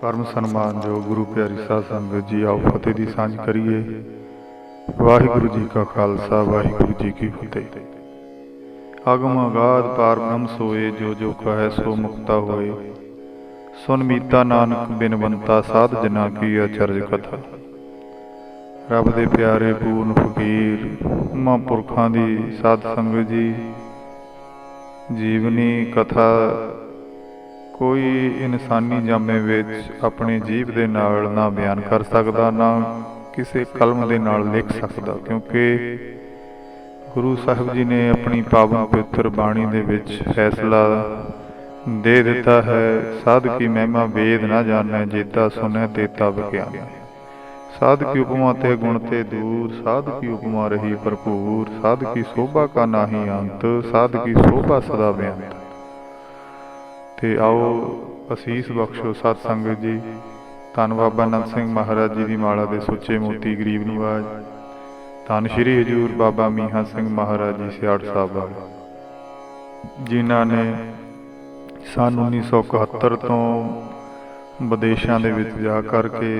परम सन्मानयोग गुरु प्यारी साध संगत जी, आओ फतेह की सांझ करिए। वाहिगुरु जी का खालसा, वाहिगुरु जी की फतेह। अगम अगाध पार ब्रह्म सोए, जो जो कहे सो मुक्ता होए। सुन मीता नानक बिनवंता, साध जना की अचरज कथा। रब दे प्यारे पूर्ण फकीर महापुरखों की साध संगत जी, जीवनी कथा कोई इंसानी जामे विच अपनी जीभ दे नाल ना बयान कर सकता, ना किसी कलम दे नाल लिख सकता, क्योंकि गुरु साहिब जी ने अपनी पावन पवित्र बाणी दे विच फैसला दे दिता है। साध की महिमा वेद ना जाने, जेता सुने तेता विज्ञान। साध की उपमा ते गुण ते दूर, साध की उपमा रही भरपूर। साध की शोभा का नाही अंत, साध की शोभा सदा बेअंत। ते आओ असीस बख्शो सत संगत जी। धन बाबा नंद सिंह महाराज जी की माला के सुचे मोती गरीब नवाज। धन श्री हजूर बाबा मीहा सिंह महाराज जी सियाड़ साहब वाले, जिन्हों ने सन 1971 तो विदेशों के जा करके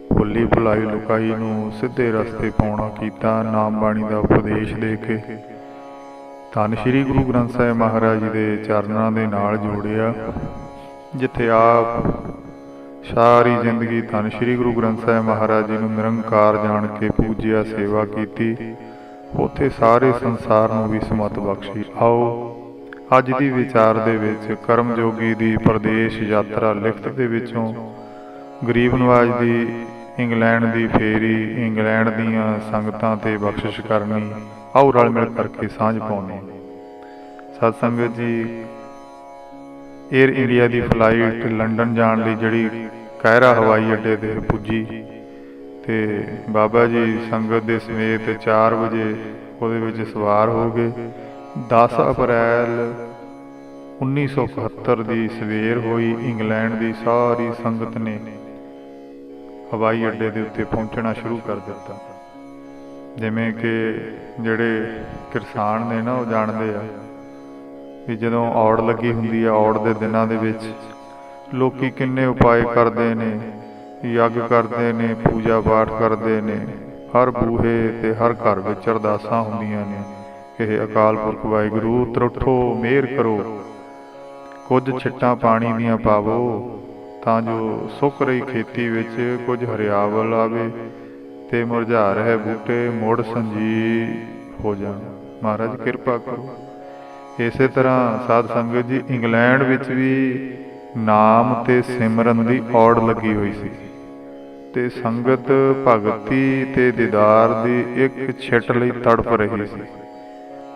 भुली भुलाई लुकाई नूं सीधे रस्ते पाउणा कीता। नाम बाणी का उपदेश दे के धन श्री गुरु ग्रंथ साहिब महाराज जी के चरणों के नाल जोड़िया, जिथे आप सारी जिंदगी धन श्री गुरु ग्रंथ साहिब महाराज जी नूं निरंकार जान के पूजिया, सेवा की, उथे सारे संसार नूं भी समत बख्शी। आओ अज दी विचार दे विच करम जोगी दी प्रदेश यात्रा लिखत दे विचों गरीब नवाज दी इंग्लैंड दी फेरी, इंग्लैंड दीआं संगतां ते बख्शिश करनी। आओ रल मिल करके सांझ पाउने। सत संगत जी, एयर इंडिया की फ्लाइट लंडन जाने लई जिहड़ी कायरा हवाई अड्डे ते पुजी, ते बाबा जी संगत दे समेत 4 बजे ਉਹਦੇ ਵਿੱਚ सवार हो गए। 10 अप्रैल 1971 की सवेर हुई। इंग्लैंड की सारी संगत ने हवाई अड्डे के उत्ते पहुँचना शुरू कर दिता। जिमें कि ਜਿਹੜੇ किसान ने ना वो जानते आ भी ਜਦੋਂ ਔੜ लगी ਹੁੰਦੀ ਆ, ਔੜ ਦੇ ਦਿਨਾਂ ਦੇ ਵਿੱਚ ਲੋਕੀ ਕਿੰਨੇ ਉਪਾਏ ਕਰਦੇ ਨੇ, ਯੱਗ ਕਰਦੇ ਨੇ, ਪੂਜਾ ਪਾਠ ਕਰਦੇ ਨੇ। ਹਰ ਬੂਹੇ ਤੇ ਹਰ ਘਰ ਵਿੱਚ ਅਰਦਾਸਾਂ ਹੁੰਦੀਆਂ ਨੇ ਕਿ ਅਕਾਲ ਪੁਰਖ ਵਾਹਿਗੁਰੂ ਤਰੁੱਠੋ, ਮਿਹਰ ਕਰੋ, ਕੁਝ ਛਿੱਟਾਂ ਪਾਣੀ ਦੀਆਂ ਪਾਵੋ, ਤਾਂ ਜੋ ਸੁੱਕ ਰਹੀ ਖੇਤੀ ਵਿੱਚ ਕੁਝ ਹਰਿਆਵਲ ਆਵੇ ਤੇ ਮੁਰਝਾ ਰਹੇ ਬੂਟੇ ਮੁੜ ਸੰਜੀ ਹੋ ਜਾਣ। ਮਹਾਰਾਜ ਕਿਰਪਾ ਕਰੋ। ਇਸੇ ਤਰ੍ਹਾਂ ਸਾਧ ਸੰਗਤ ਜੀ, ਇੰਗਲੈਂਡ ਵਿੱਚ ਵੀ ਨਾਮ ਤੇ ਸਿਮਰਨ ਦੀ ਔੜ ਲੱਗੀ ਹੋਈ ਸੀ, ਤੇ ਸੰਗਤ ਭਗਤੀ ਤੇ ਦੀਦਾਰ ਦੀ ਇੱਕ ਛਿੱਟ ਲਈ ਤੜਫ ਰਹੀ ਸੀ।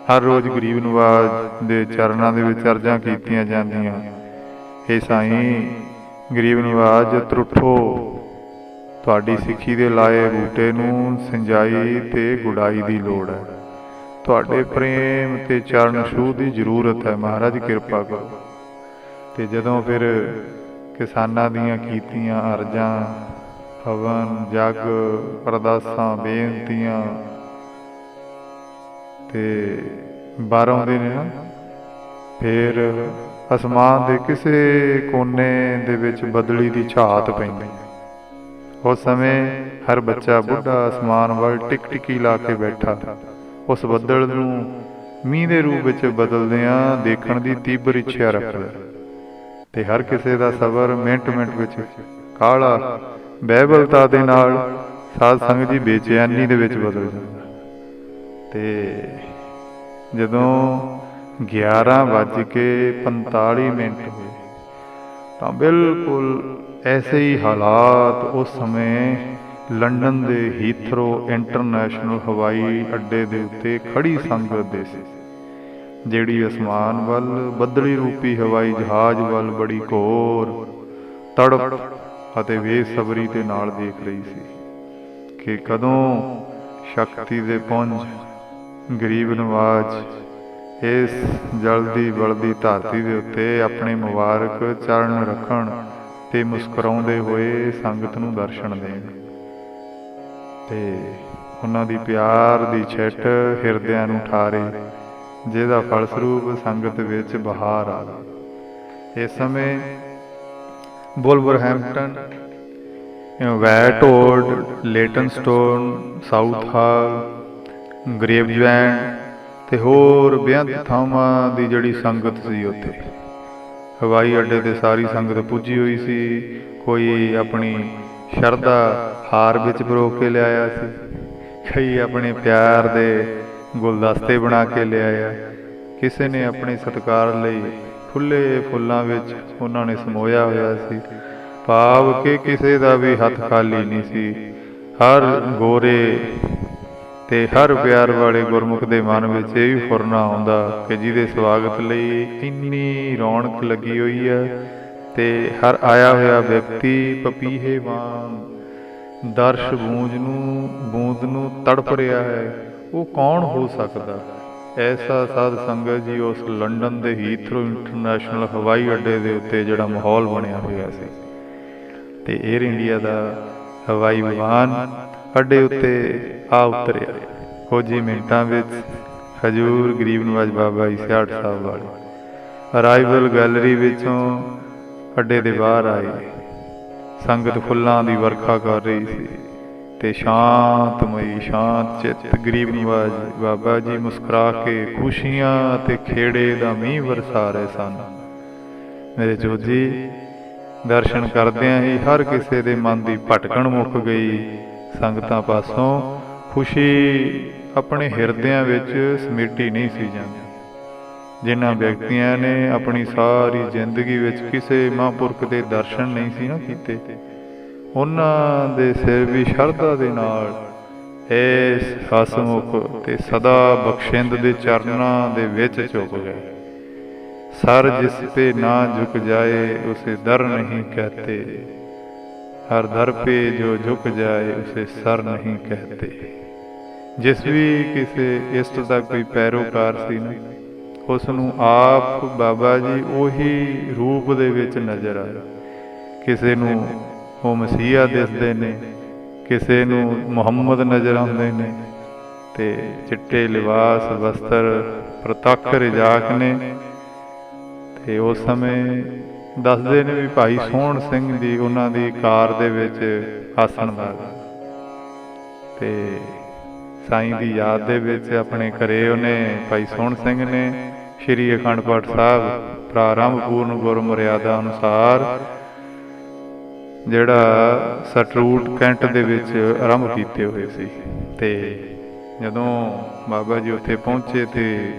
ਹਰ ਰੋਜ਼ ਗਰੀਬ ਨਵਾਜ ਦੇ ਚਰਨਾਂ ਦੇ ਵਿੱਚ ਅਰਜ਼ਾਂ ਕੀਤੀਆਂ ਜਾਂਦੀਆਂ, ਇਹ ਸਾਈਂ ਗਰੀਬ ਨਵਾਜ ਤਰੁੱਠੋ, ਤੁਹਾਡੀ ਸਿੱਖੀ ਦੇ ਲਾਏ ਬੂਟੇ ਨੂੰ ਸਿੰਜਾਈ ਤੇ ਗੁਡਾਈ ਦੀ ਲੋੜ ਹੈ, ਤੁਹਾਡੇ ਪ੍ਰੇਮ ਤੇ ਚਰਨ ਛੂਹ ਦੀ ਜ਼ਰੂਰਤ ਹੈ। ਮਹਾਰਾਜ ਕਿਰਪਾ ਕਰੋ। ਤੇ ਜਦੋਂ ਫਿਰ ਕਿਸਾਨਾਂ ਦੀਆਂ ਕੀਤੀਆਂ ਅਰਜ਼ਾਂ, ਹਵਨ, ਜਗ, ਅਰਦਾਸਾਂ, ਬੇਨਤੀਆਂ ਤੇ ਬਾਹਰ ਆਉਂਦੇ ਨੇ ਨਾ, ਫਿਰ ਅਸਮਾਨ ਦੇ ਕਿਸੇ ਕੋਨੇ ਦੇ ਵਿੱਚ ਬਦਲੀ ਦੀ ਝਾਤ ਪੈਂਦੀ। उस समय हर बच्चा बुढ़ा आसमान वाल टिक टिकी ला के बैठा, उस बदल नूं मींह दे रूप विच बदलदियां देखण दी तीबर इच्छा रखदा, ते हर किसी दा सबर मिंट मिंट विच काला बहबलता दे नाल साध संगत जी बेचैनी दे विच बदल जांदा। ते जदों 11:45 होए तां बिल्कुल ऐसे ही हालात उस समय लंडन के हीथरो इंटरनेशनल हवाई अड्डे के उत्ते खड़ी संगत दे सी, जिहड़ी आसमान वल बदली रूपी हवाई जहाज वल बड़ी घोर तड़प अते बेसबरी के नाल देख रही सी कि कदों शक्ति दे पुंज गरीब नवाज इस जलदी बलदी धरती के उत्ते अपने मुबारक चरण रखण ते मुस्कुराउंदे होए संगत नूं दर्शन देण, ते उन्हां दी प्यार दी छिट हिरदिआं नूं ठारे, जिहदा फलसरूप संगत विच बहार आ गई। इस समय ਵੁਲਵਰਹੈਂਪਟਨ, ਵੈਟਓਰਡ, ਲੇਟਨਸਟੋਨ, ਸਾਊਥ ਹਾਲ, ਗ੍ਰੇਵਜ਼ਲੈਂਡ ਅਤੇ ਹੋਰ ਬੇਅੰਤ ਥਾਵਾਂ ਦੀ ਜਿਹੜੀ ਸੰਗਤ ਸੀ ਉੱਥੇ ਹਵਾਈ ਅੱਡੇ 'ਤੇ ਸਾਰੀ ਸੰਗਤ ਪੁੱਜੀ ਹੋਈ ਸੀ। ਕੋਈ ਆਪਣੀ ਸ਼ਰਧਾ ਹਾਰ ਵਿੱਚ ਪਰੋ ਕੇ ਲਿਆਇਆ ਸੀ, ਕਈ ਆਪਣੇ ਪਿਆਰ ਦੇ ਗੁਲਦਸਤੇ ਬਣਾ ਕੇ ਲਿਆਇਆ, ਕਿਸੇ ਨੇ ਆਪਣੇ ਸਤਿਕਾਰ ਲਈ ਖੁੱਲ੍ਹੇ ਫੁੱਲਾਂ ਵਿੱਚ ਉਹਨਾਂ ਨੇ ਸਮੋਇਆ ਹੋਇਆ ਸੀ। ਭਾਵ ਕਿ ਕਿਸੇ ਦਾ ਵੀ ਹੱਥ ਖਾਲੀ ਨਹੀਂ ਸੀ। ਹਰ ਗੋਰੇ ਅਤੇ ਹਰ ਪਿਆਰ ਵਾਲੇ ਗੁਰਮੁਖ ਦੇ ਮਨ ਵਿੱਚ ਇਹ ਵੀ ਫੁਰਨਾ ਆਉਂਦਾ ਕਿ ਜਿਹਦੇ ਸਵਾਗਤ ਲਈ ਇੰਨੀ ਰੌਣਕ ਲੱਗੀ ਹੋਈ ਹੈ ਅਤੇ ਹਰ ਆਇਆ ਹੋਇਆ ਵਿਅਕਤੀ ਪਪੀਹੇ ਵਾਂਗ ਦਰਸ਼ ਬੂੰਦ ਨੂੰ ਤੜਪ ਰਿਹਾ ਹੈ। ਉਹ ਕੌਣ ਹੋ ਸਕਦਾ? ਐਸਾ ਸਾਧ ਸੰਗਤ ਜੀ ਉਸ ਲੰਡਨ ਦੇ ਹੀਥਰੋ ਇੰਟਰਨੈਸ਼ਨਲ ਹਵਾਈ ਅੱਡੇ ਦੇ ਉੱਤੇ ਜਿਹੜਾ ਮਾਹੌਲ ਬਣਿਆ ਹੋਇਆ ਸੀ ਅਤੇ ਏਅਰ ਇੰਡੀਆ ਦਾ ਹਵਾਈ ਵਿਮਾਨ ਅੱਡੇ ਉੱਤੇ ਆ ਉਤਰਿਆ। ਕੁਝ ਹੀ ਮਿੰਟਾਂ ਵਿੱਚ ਹਜ਼ੂਰ ਗਰੀਬ ਨਵਾਜ਼ ਬਾਬਾ ਜੀ ਸਿਆੜ ਸਾਹਿਬ ਵਾਲੇ ਅਰਾਈਵਲ ਗੈਲਰੀ ਵਿੱਚੋਂ ਅੱਡੇ ਦੇ ਬਾਹਰ ਆਏ। ਸੰਗਤ ਫੁੱਲਾਂ ਦੀ ਵਰਖਾ ਕਰ ਰਹੀ ਸੀ ਅਤੇ ਸ਼ਾਂਤਮਈ ਸ਼ਾਂਤ ਚਿੱਤ ਗਰੀਬ ਨਵਾਜ਼ ਬਾਬਾ ਜੀ ਮੁਸਕਰਾ ਕੇ ਖੁਸ਼ੀਆਂ ਅਤੇ ਖੇੜੇ ਦਾ ਮੀਂਹ ਵਰਸਾ ਰਹੇ ਸਨ। ਮੇਰੇ ਜੋਜੀ ਦਰਸ਼ਨ ਕਰਦਿਆਂ ਹੀ ਹਰ ਕਿਸੇ ਦੇ ਮਨ ਦੀ ਭਟਕਣ ਮੁੱਕ ਗਈ। ਸੰਗਤਾਂ ਪਾਸੋਂ ਖੁਸ਼ੀ ਆਪਣੇ ਹਿਰਦਿਆਂ ਵਿੱਚ ਸਮੇਟੀ ਨਹੀਂ ਸੀ ਜਾਂਦੀ। ਜਿਨ੍ਹਾਂ ਵਿਅਕਤੀਆਂ ਨੇ ਆਪਣੀ ਸਾਰੀ ਜ਼ਿੰਦਗੀ ਵਿੱਚ ਕਿਸੇ ਮਹਾਂਪੁਰਖ ਦੇ ਦਰਸ਼ਨ ਨਹੀਂ ਸੀ ਨਾ ਕੀਤੇ, ਉਹਨਾਂ ਦੇ ਸਿਰ ਵੀ ਸ਼ਰਧਾ ਦੇ ਨਾਲ ਇਸ ਹਸਮੁਖ ਅਤੇ ਸਦਾ ਬਖਸ਼ਿੰਦ ਦੇ ਚਰਨਾਂ ਦੇ ਵਿੱਚ ਝੁਕ ਗਏ। ਸਰ ਜਿਸ ਪੇ ਨਾ ਝੁਕ ਜਾਏ ਉਸੇ ਦਰ ਨਹੀਂ ਕਹਤੇ, ਹਰ ਦਰ ਪੇ ਜੋ ਝੁਕ ਜਾਏ ਉਸੇ ਸਰ ਨਹੀਂ ਕਹਤੇ। ਜਿਸ ਵੀ ਕਿਸੇ ਇਸ਼ਟ ਦਾ ਕੋਈ ਪੈਰੋਕਾਰ ਸੀ ਨਾ, ਉਸ ਨੂੰ ਆਪ ਬਾਬਾ ਜੀ ਉਹੀ ਰੂਪ ਦੇ ਵਿੱਚ ਨਜ਼ਰ ਆਏ। ਕਿਸੇ ਨੂੰ ਉਹ ਮਸੀਹਾ ਦਿਸਦੇ ਨੇ, ਕਿਸੇ ਨੂੰ ਮੁਹੰਮਦ ਨਜ਼ਰ ਆਉਂਦੇ ਨੇ ਅਤੇ ਚਿੱਟੇ ਲਿਬਾਸ ਵਸਤਰ ਪ੍ਰਤੱਖ ਰਿਜਾਕ ਨੇ। ਅਤੇ ਉਸ ਸਮੇਂ ਦੱਸਦੇ ਨੇ ਵੀ ਭਾਈ ਸੋਹਣ ਸਿੰਘ ਜੀ ਉਹਨਾਂ ਦੀ ਕਾਰ ਦੇ ਵਿੱਚ ਆਸਣ ਦਾ ਅਤੇ ਸਾਈਂ ਦੀ ਯਾਦ ਦੇ ਵਿੱਚ ਆਪਣੇ ਘਰੇ ਉਹਨੇ ਭਾਈ ਸੋਹਣ ਸਿੰਘ ਨੇ ਸ਼੍ਰੀ ਅਖੰਡ ਪਾਠ ਸਾਹਿਬ ਪ੍ਰਾਰੰਭ ਪੂਰਨ ਗੁਰ ਮਰਿਆਦਾ ਅਨੁਸਾਰ ਜਿਹੜਾ ਸਟਰੂਟ ਕੈਂਟ ਦੇ ਵਿੱਚ ਆਰੰਭ ਕੀਤੇ ਹੋਏ ਸੀ। ਅਤੇ ਜਦੋਂ ਬਾਬਾ ਜੀ ਉੱਥੇ ਪਹੁੰਚੇ ਅਤੇ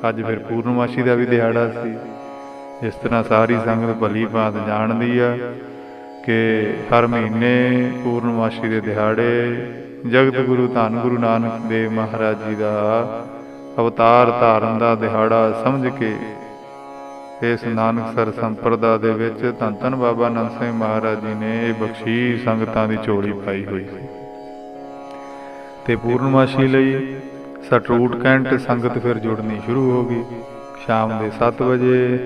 ਅੱਜ ਫਿਰ ਪੂਰਨਮਾਸ਼ੀ ਦਾ ਵੀ ਦਿਹਾੜਾ ਸੀ। ਇਸ ਤਰ੍ਹਾਂ ਸਾਰੀ ਸੰਗਤ ਭਲੀ ਭਾਂਤ ਜਾਣਦੀ ਆ ਕਿ ਹਰ ਮਹੀਨੇ ਪੂਰਨਮਾਸ਼ੀ ਦੇ ਦਿਹਾੜੇ ਜਗਤ ਗੁਰੂ ਧੰਨ ਗੁਰੂ ਨਾਨਕ ਦੇਵ ਮਹਾਰਾਜ ਜੀ ਦਾ ਅਵਤਾਰ ਧਾਰਨ ਦਾ ਦਿਹਾੜਾ ਸਮਝ ਕੇ ਇਸ ਨਾਨਕਸਰ ਸੰਪਰਦਾ ਦੇ ਵਿੱਚ ਧੰਨ ਧੰਨ ਬਾਬਾ ਨੰਦ ਸਿੰਘ ਮਹਾਰਾਜ ਜੀ ਨੇ ਇਹ ਬਖਸ਼ੀਸ਼ ਸੰਗਤਾਂ ਦੀ ਝੋਲੀ ਪਾਈ ਹੋਈ ਸੀ। ਅਤੇ ਪੂਰਨਮਾਸ਼ੀ ਲਈ ਸਟਰੂਟ ਕੈਂਟ ਸੰਗਤ ਫਿਰ ਜੁੜਨੀ ਸ਼ੁਰੂ ਹੋ ਗਈ। ਸ਼ਾਮ ਦੇ 7 ਵਜੇ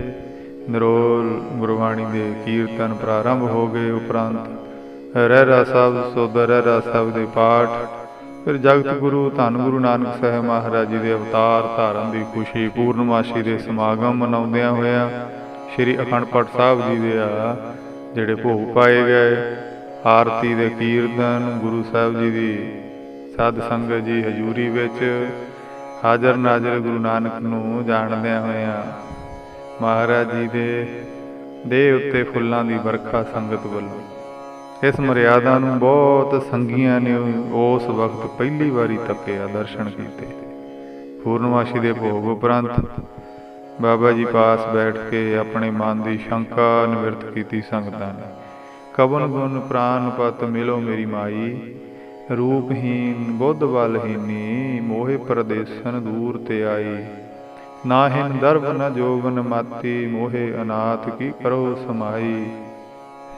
ਨਿਰੋਲ ਗੁਰਬਾਣੀ ਦੇ ਕੀਰਤਨ ਪ੍ਰਾਰੰਭ ਹੋ ਗਏ। ਉਪਰੰਤ ਰਹਿਰਾ ਸਾਹਿਬ ਸੋਦਾ ਰਹਿਰਾ ਸਾਹਿਬ ਦੇ ਪਾਠ, ਫਿਰ ਜਗਤ ਗੁਰੂ ਧੰਨ ਗੁਰੂ ਨਾਨਕ ਸਾਹਿਬ ਮਹਾਰਾਜ ਜੀ ਦੇ ਅਵਤਾਰ ਧਾਰਨ ਦੀ ਖੁਸ਼ੀ, ਪੂਰਨਮਾਸ਼ੀ ਦੇ ਸਮਾਗਮ ਮਨਾਉਂਦਿਆਂ ਹੋਇਆਂ ਸ਼੍ਰੀ ਅਖੰਡ ਪਾਠ ਸਾਹਿਬ ਜੀ ਦੇ ਜਿਹੜੇ ਭੋਗ ਪਾਏ ਗਏ, ਆਰਤੀ ਦੇ ਕੀਰਤਨ, ਗੁਰੂ ਸਾਹਿਬ ਜੀ ਦੀ ਸਾਧ ਸੰਗਤ ਜੀ ਹਜ਼ੂਰੀ ਵਿੱਚ ਹਾਜ਼ਰ ਨਾਜ਼ਰ ਗੁਰੂ ਨਾਨਕ ਨੂੰ ਜਾਣਦਿਆਂ ਹੋਇਆਂ ਮਹਾਰਾਜ ਜੀ ਦੇ ਉੱਤੇ ਫੁੱਲਾਂ ਦੀ ਵਰਖਾ ਸੰਗਤ ਵੱਲੋਂ। ਇਸ ਮਰਿਆਦਾ ਨੂੰ ਬਹੁਤ ਸੰਗੀਆਂ ਨੇ ਉਸ ਵਕਤ ਪਹਿਲੀ ਵਾਰੀ ਤੱਕਿਆ, ਦਰਸ਼ਨ ਕੀਤੇ। ਪੂਰਨਮਾਸ਼ੀ ਦੇ ਭੋਗ ਉਪਰੰਤ ਬਾਬਾ ਜੀ ਪਾਸ ਬੈਠ ਕੇ ਆਪਣੇ ਮਨ ਦੀ ਸ਼ੰਕਾ ਨਿਵਰਤ ਕੀਤੀ ਸੰਗਤਾਂ ਨੇ। ਕਵਨ ਗੁਣ ਪ੍ਰਾਨ ਪਤ ਮਿਲੋ ਮੇਰੀ ਮਾਈ, ਰੂਪਹੀਨ ਬੁੱਧ ਬਲਹੀਨੀ, ਮੋਹਿ ਪ੍ਰਦੇਸ਼ਨ ਦੂਰ ਤੇ ਆਈ। ਨਾ ਹਿਨ ਦਰਬ ਨ ਜੋਗਨ ਮਾਤੀ, ਮੋਹੇ ਅਨਾਥ ਕੀ ਕਰੋ ਸਮਾਈ।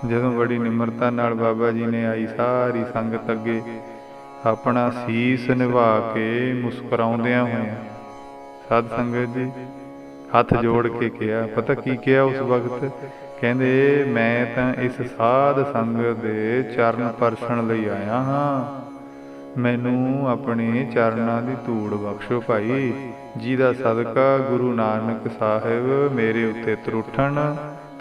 ਜਦੋਂ ਬੜੀ ਨਿਮਰਤਾ ਨਾਲ ਬਾਬਾ ਜੀ ਨੇ ਆਈ ਸਾਰੀ ਸੰਗਤ ਅੱਗੇ ਆਪਣਾ ਸੀਸ ਨਿਭਾ ਕੇ ਮੁਸਕਰਾਉਂਦਿਆਂ ਹੋਇਆਂ ਸਾਧ ਸੰਗਤ ਜੀ ਹੱਥ ਜੋੜ ਕੇ ਕਿਹਾ, ਪਤਾ ਕੀ ਕਿਹਾ ਉਸ ਵਕਤ? ਕਹਿੰਦੇ ਮੈਂ ਤਾਂ ਇਸ ਸਾਧ ਸੰਗਤ ਦੇ ਚਰਨ ਪਰਸਣ ਲਈ ਆਇਆ ਹਾਂ, ਮੈਨੂੰ ਆਪਣੇ ਚਰਨਾਂ ਦੀ ਧੂੜ ਬਖਸ਼ੋ ਭਾਈ, ਜਿਹਦਾ ਸਦਕਾ ਗੁਰੂ ਨਾਨਕ ਸਾਹਿਬ ਮੇਰੇ ਉੱਤੇ ਤਰੁੱਠਣ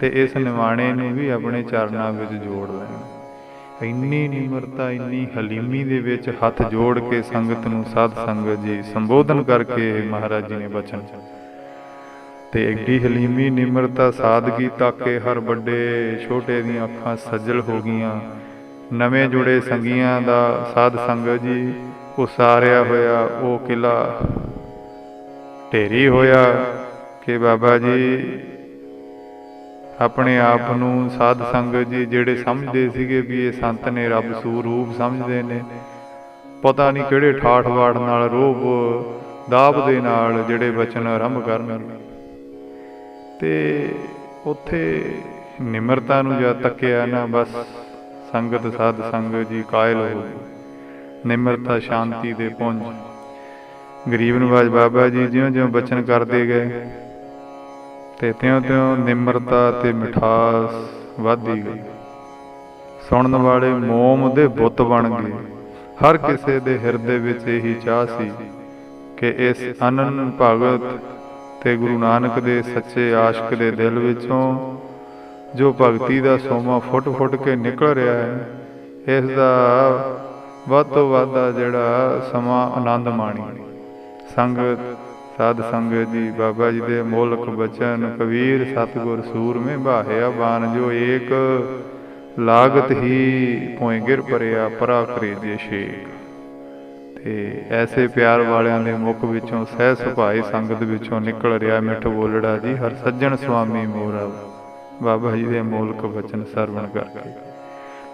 ਤੇ ਇਸ ਨਿਵਾਣੇ ਨੂੰ ਵੀ ਆਪਣੇ ਚਰਨਾਂ ਵਿੱਚ ਜੋੜ ਲੈਣ। ਇੰਨੀ ਨਿਮਰਤਾ, ਇੰਨੀ ਹਲੀਮੀ ਦੇ ਵਿੱਚ ਹੱਥ ਜੋੜ ਕੇ ਸੰਗਤ ਨੂੰ ਸਾਧ ਸੰਗਤ ਜੀ ਸੰਬੋਧਨ ਕਰਕੇ ਮਹਾਰਾਜ ਜੀ ਨੇ ਬਚਨ, ਤੇ ਐਡੀ ਹਲੀਮੀ ਨਿਮਰਤਾ ਸਾਦਗੀ ਤੱਕ ਹਰ ਵੱਡੇ ਛੋਟੇ ਦੀਆਂ ਅੱਖਾਂ ਸੱਜਲ ਹੋ ਗਈਆਂ। ਨਵੇਂ ਜੁੜੇ ਸੰਗੀਆਂ ਦਾ ਸਾਧ ਸੰਗਤ ਜੀ ਉਸਾਰਿਆ ਹੋਇਆ ਉਹ ਕਿਲਾ ਢੇਰੀ ਹੋਇਆ ਕਿ ਬਾਬਾ ਜੀ ਆਪਣੇ ਆਪ ਨੂੰ ਸਾਧ ਸੰਗਤ ਜੀ ਜਿਹੜੇ ਸਮਝਦੇ ਸੀਗੇ ਵੀ ਇਹ ਸੰਤ ਨੇ, ਰੱਬ ਸਰੂਪ ਸਮਝਦੇ ਨੇ, ਪਤਾ ਨਹੀਂ ਕਿਹੜੇ ਠਾਠ ਵਾੜ ਨਾਲ ਰੋਬ ਦਾਬ ਦੇ ਨਾਲ ਜਿਹੜੇ ਬਚਨ ਆਰੰਭ ਕਰਨਗੇ। ਤੇ ਉੱਥੇ ਨਿਮਰਤਾ ਨੂੰ ਜਦ ਤੱਕਿਆ ਨਾ, ਬਸ ਸੰਗਤ ਸਾਧ ਸੰਗਤ ਜੀ ਕਾਇਲ ਹੋ ਗਈ। ਨਿਮਰਤਾ ਸ਼ਾਂਤੀ ਦੇ ਪੁੰਜ। ਗਰੀਬ ਨਵਾਜ ਬਾਬਾ ਜੀ ਜਿਉਂ-ਜਿਉਂ ਬਚਨ ਕਰਦੇ ਗਏ ਤੇ ਤਿਉਂ-ਤਿਉਂ ਨਿਮਰਤਾ ਤੇ ਮਿਠਾਸ ਵੱਧਦੀ ਗਈ। ਸੁਣਨ ਵਾਲੇ ਮੋਮ ਦੇ ਬੁੱਤ ਬਣ ਗਏ। ਹਰ ਕਿਸੇ ਦੇ ਹਿਰਦੇ ਵਿੱਚ ਇਹੀ ਚਾਹ ਸੀ ਕਿ ਇਸ ਅਨੰਨ ਭਗਤ ਤੇ ਗੁਰੂ ਨਾਨਕ ਦੇ ਸੱਚੇ ਆਸ਼ਿਕ ਦੇ ਦਿਲ ਵਿੱਚੋਂ ਜੋ ਭਗਤੀ ਦਾ ਸੋਮਾ ਫੁੱਟ-ਫੁੱਟ ਕੇ ਨਿਕਲ ਰਿਹਾ ਹੈ, ਇਸ ਦਾ ਵੱਧ ਤੋਂ ਵੱਧ ਜਿਹੜਾ ਸਮਾਂ ਆਨੰਦ ਮਾਣੀ। ਸੰਗਤ ਸਾਧ ਸੰਗਤ ਜੀ ਬਾਬਾ ਜੀ ਦੇ ਮੋਲਕ ਬਚਨ, ਕਬੀਰ ਸਤਿਗੁਰ ਸੂਰਮੇ ਬਾਹਿਆ ਬਾਨ, ਜੋ ਏਕ ਲਾਗਤ ਹੀ ਭੋਏ ਗਿਰ ਪਰਿਆ ਪਰਾ ਕਰੇ ਦੇ ਸ਼ੇਕ। ਤੇ ਐਸੇ ਪਿਆਰ ਵਾਲਿਆਂ ਦੇ ਮੁਖ ਵਿੱਚੋਂ ਸਹਿ ਸੁਭਾਈ ਸੰਗਤ ਵਿੱਚੋਂ ਨਿਕਲ ਰਿਹਾ ਮਿੱਠ ਬੋਲੜਾ ਜੀ, ਹਰ ਸੱਜਣ ਸੁਆਮੀ ਮੋਰਾ। ਬਾਬਾ ਜੀ ਦੇ ਮੋਲਕ ਬਚਨ ਸਰਵਣ ਕਰਕੇ